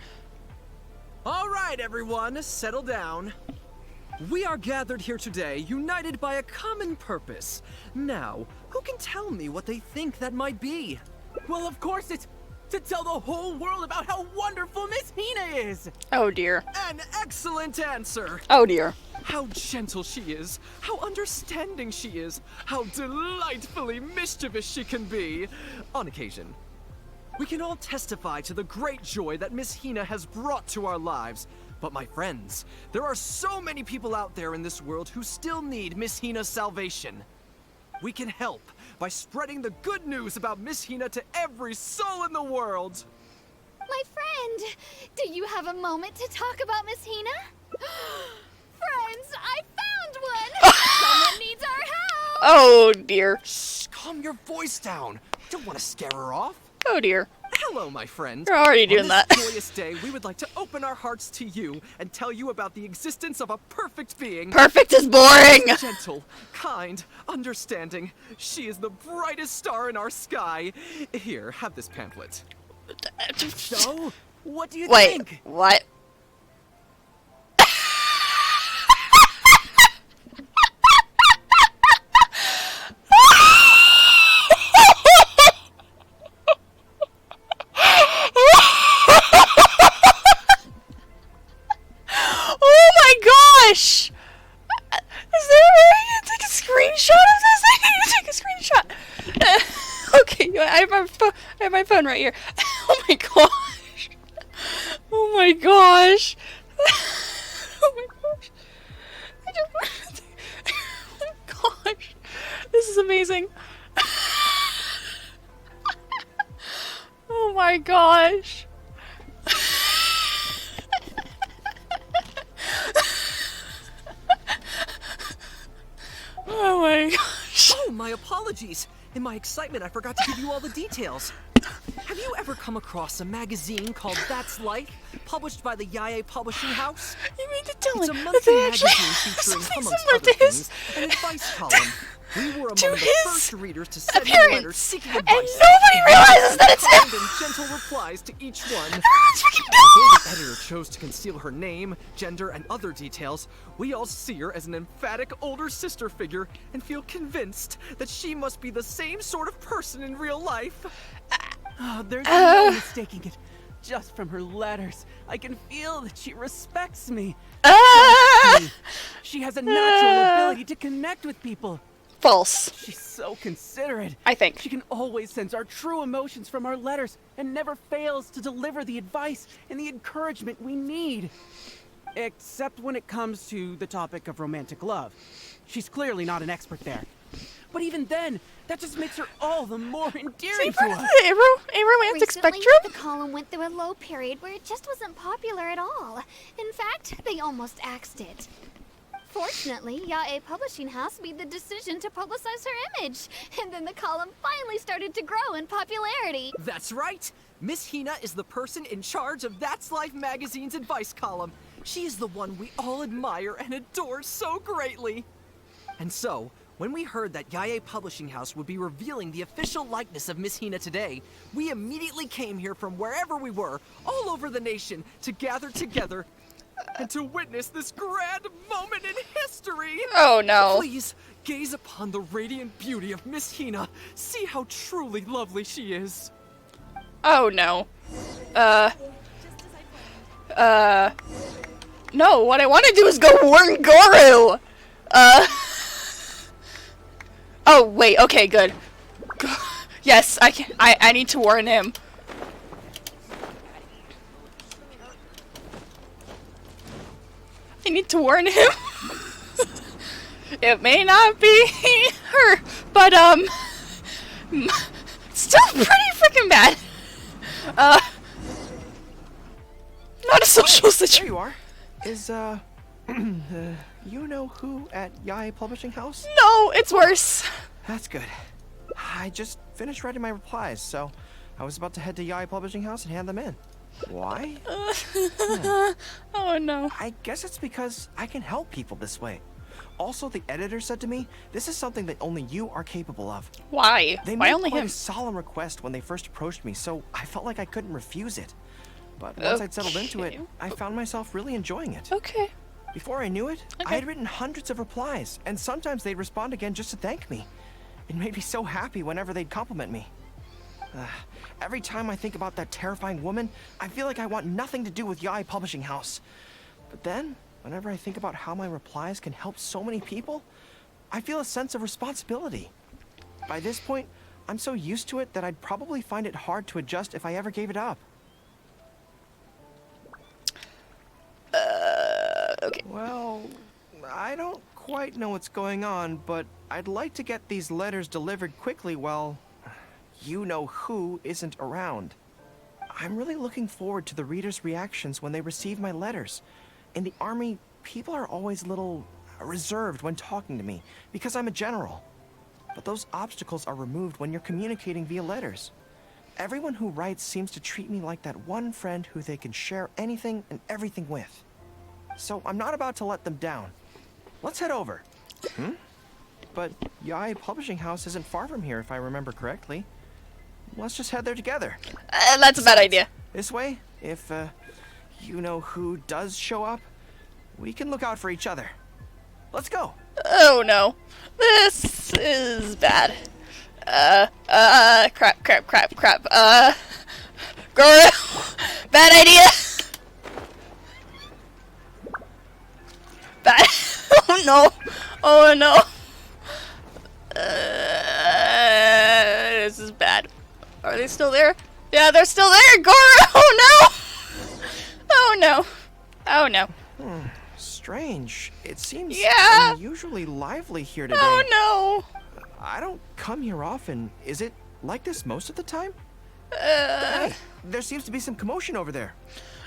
All right, everyone, settle down. We are gathered here today, united by a common purpose. Now, who can tell me what they think that might be? Well, of course it's to tell the whole world about how wonderful Miss Hina is! Oh dear. An excellent answer! Oh dear. How gentle she is, how understanding she is, how delightfully mischievous she can be, on occasion. We can all testify to the great joy that Miss Hina has brought to our lives. But my friends, there are so many people out there in this world who still need Miss Hina's salvation. We can help by spreading the good news about Miss Hina to every soul in the world. My friend, do you have a moment to talk about Miss Hina? Friends, I found one! Someone needs our help! Oh dear. Shh, calm your voice down. Don't want to scare her off. Oh dear. Hello, my friend. You're already doing that. On this joyous day, we would like to open our hearts to you and tell you about the existence of a perfect being. Perfect is boring! Gentle, kind, understanding. She is the brightest star in our sky. Here, have this pamphlet. So, what do you Wait, think? what? Gosh! Is there a way I can take a screenshot of this? I need to take a screenshot. Okay, I have my phone right here. Oh my gosh! Oh my gosh! Oh my gosh! I just want to take... Oh my gosh! This is amazing. Oh my gosh! my apologies. In my excitement, I forgot to give you all the details. Have you ever come across a magazine called That's Life, published by the Yae Publishing House? You mean to tell It's a me monthly that they magazine actually featuring, something amongst similar other to his things, an advice column. We were among the his first readers to send in appearance, letters seeking and advice. nobody realizes that it's kind him. and gentle replies to each one. Everyone's freaking Although the editor chose to conceal her name, gender, and other details, we all see her as an emphatic older sister figure and feel convinced that she must be the same sort of person in real life. Oh, there's no mistaking it. Just from her letters, I can feel that she respects me. Trusts me. She has a natural ability to connect with people. False. She's so considerate. I think. She can always sense our true emotions from our letters and never fails to deliver the advice and the encouragement we need. Except when it comes to the topic of romantic love. She's clearly not an expert there. But even then, that just makes her all the more endearing to us. A romantic Recently, spectrum? the column went through a low period where it just wasn't popular at all. In fact, they almost axed it. Fortunately, Yae Publishing House made the decision to publicize her image, and then the column finally started to grow in popularity. That's right! Miss Hina is the person in charge of That's Life magazine's advice column. She is the one we all admire and adore so greatly. And so, when we heard that Yae Publishing House would be revealing the official likeness of Miss Hina today, we immediately came here from wherever we were, all over the nation, to gather together and to witness this grand moment in history. Oh no. Please, gaze upon the radiant beauty of Miss Hina. See how truly lovely she is. Oh no. No, what I want to do is go warn Gorou. Oh wait, okay, good. Yes, I need to warn him. I need to warn him. It may not be her, but still pretty freaking bad. Not a social situation. There you are. Is you know who at Yae Publishing House? No, it's worse. That's good. I just finished writing my replies, so I was about to head to Yae Publishing House and hand them in. Why? Oh no. I guess it's because I can help people this way. Also, the editor said to me, this is something that only you are capable of. Why? They Why made only quite him? a solemn request when they first approached me, so I felt like I couldn't refuse it. But once I'd settled into it, I found myself really enjoying it. Okay. Before I knew it, I had written hundreds of replies, and sometimes they'd respond again just to thank me. It made me so happy whenever they'd compliment me. Every time I think about that terrifying woman, I feel like I want nothing to do with Yae Publishing House. But then, whenever I think about how my replies can help so many people, I feel a sense of responsibility. By this point, I'm so used to it that I'd probably find it hard to adjust if I ever gave it up. Okay. Well, I don't quite know what's going on, but I'd like to get these letters delivered quickly while you-know-who isn't around. I'm really looking forward to the readers' reactions when they receive my letters. In the army, people are always a little reserved when talking to me because I'm a general. But those obstacles are removed when you're communicating via letters. Everyone who writes seems to treat me like that one friend who they can share anything and everything with. So I'm not about to let them down. Let's head over. But Yae Publishing House isn't far from here if I remember correctly. Let's just head there together. That's a bad idea. This way, if you-know-who does show up, we can look out for each other. Let's go. Oh no. This is bad. Crap. Gorou! Bad idea! Bad. Oh no. Oh no. This is bad. Are they still there? Yeah, they're still there! Gorou! Oh no! Oh no. Oh no. Strange. It seems Yeah. unusually lively here today. Oh no. I don't come here often. Is it like this most of the time? Hey, there seems to be some commotion over there.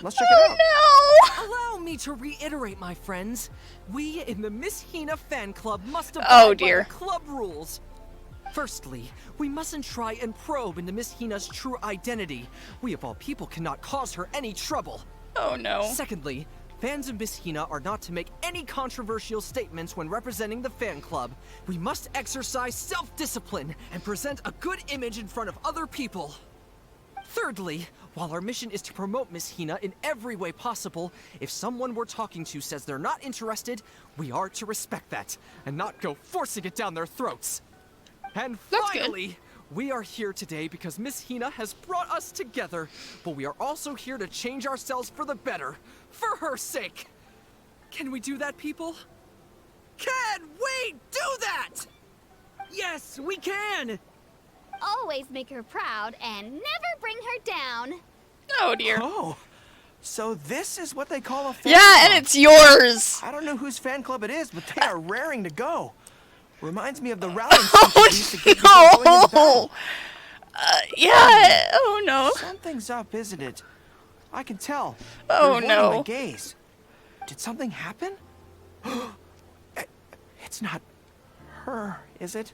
Let's check it out. No! Allow me to reiterate, my friends. We in the Miss Hina fan club must Oh, abide by dear. the club rules. Firstly, we mustn't try and probe into Miss Hina's true identity. We of all people cannot cause her any trouble. Oh no. Secondly, fans of Miss Hina are not to make any controversial statements when representing the fan club. We must exercise self-discipline and present a good image in front of other people. Thirdly, while our mission is to promote Miss Hina in every way possible, if someone we're talking to says they're not interested, we are to respect that and not go forcing it down their throats. And finally, we are here today because Miss Hina has brought us together, but we are also here to change ourselves for the better, for her sake. Can we do that, people? Can we do that? Yes, we can! Always make her proud and never bring her down. Oh dear. Oh, so this is what they call a fan Yeah, club. and it's yours. I don't know whose fan club it is, but they are raring to go. Reminds me of the rallying station we used to get before going into battle. Yeah, oh no. Something's up, isn't it? I can tell. Oh, You're avoiding no. my gaze. Did something happen? It's not her, is it?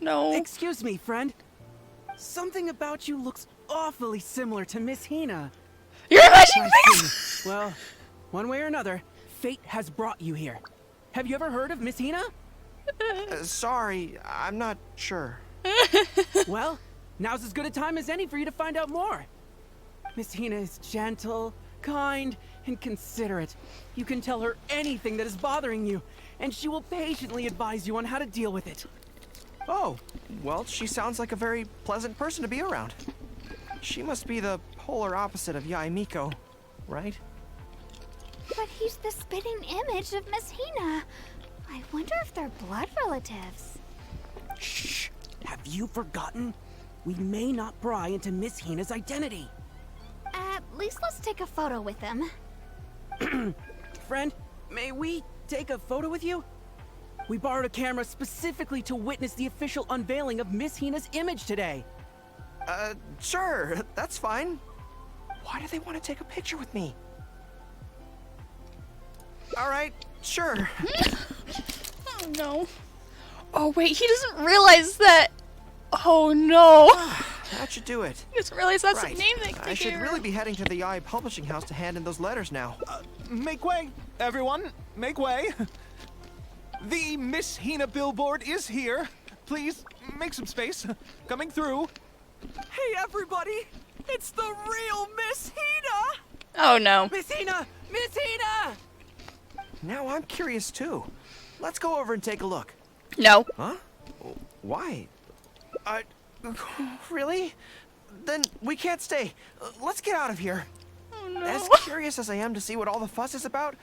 No. Excuse me, friend. Something about you looks awfully similar to Miss Hina. You're imagining I things! see. Well, one way or another, fate has brought you here. Have you ever heard of Miss Hina? Sorry, I'm not sure. Well, now's as good a time as any for you to find out more. Miss Hina is gentle, kind, and considerate. You can tell her anything that is bothering you, and she will patiently advise you on how to deal with it. Oh, well, she sounds like a very pleasant person to be around. She must be the polar opposite of Yae Miko, right? But he's the spitting image of Miss Hina. I wonder if they're blood relatives. Shh! Have you forgotten? We may not pry into Miss Hina's identity. At least let's take a photo with him. Friend, may we take a photo with you? We borrowed a camera specifically to witness the official unveiling of Miss Hina's image today. Sure, that's fine. Why do they want to take a picture with me? All right, sure. Oh no. Oh wait, he doesn't realize that. Oh no. That should do it. He doesn't realize that's Right. the name they I should care. really be heading to the Yae Publishing House to hand in those letters now. Make way, everyone. Make way. The Miss Hina billboard is here. Please, make some space. Coming through. Hey everybody! It's the real Miss Hina! Oh no. Miss Hina! Miss Hina! Now I'm curious too. Let's go over and take a look. No. Huh? Why? Really? Then we can't stay. Let's get out of here. Oh no. As curious as I am to see what all the fuss is about,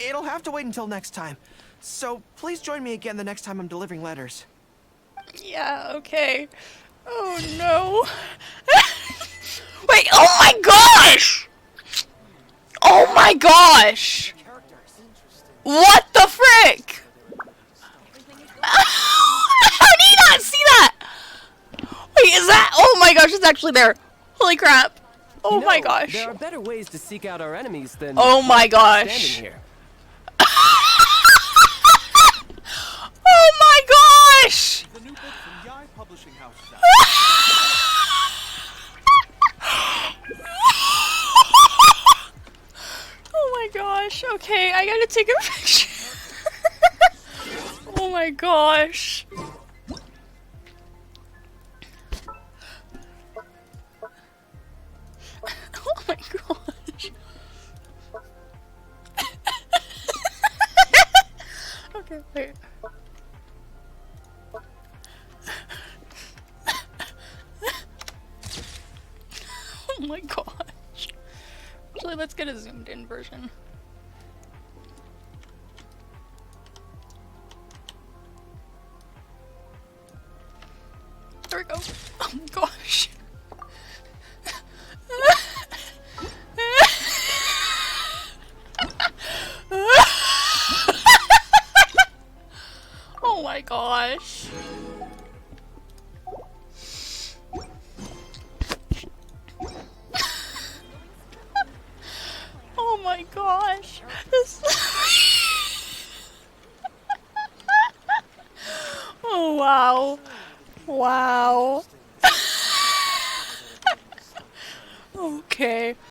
it'll have to wait until next time. So please join me again the next time I'm delivering letters. Yeah, okay. Oh no. Wait, oh my gosh! Oh my gosh! What the frick? How do you not see that? Wait, is that? Oh my gosh, it's actually there. Holy crap. Oh You know, my gosh. There are better ways to seek out our enemies than Oh my gosh. standing here. Oh my gosh! The new book from Yae Publishing House. Oh my gosh. Okay, I gotta take a picture. Oh my gosh. Oh my gosh. Okay, wait. Oh my gosh. Actually, let's get a zoomed in version. There we go. Oh my gosh. Oh my gosh. Oh my gosh. This Oh wow. Wow. Okay.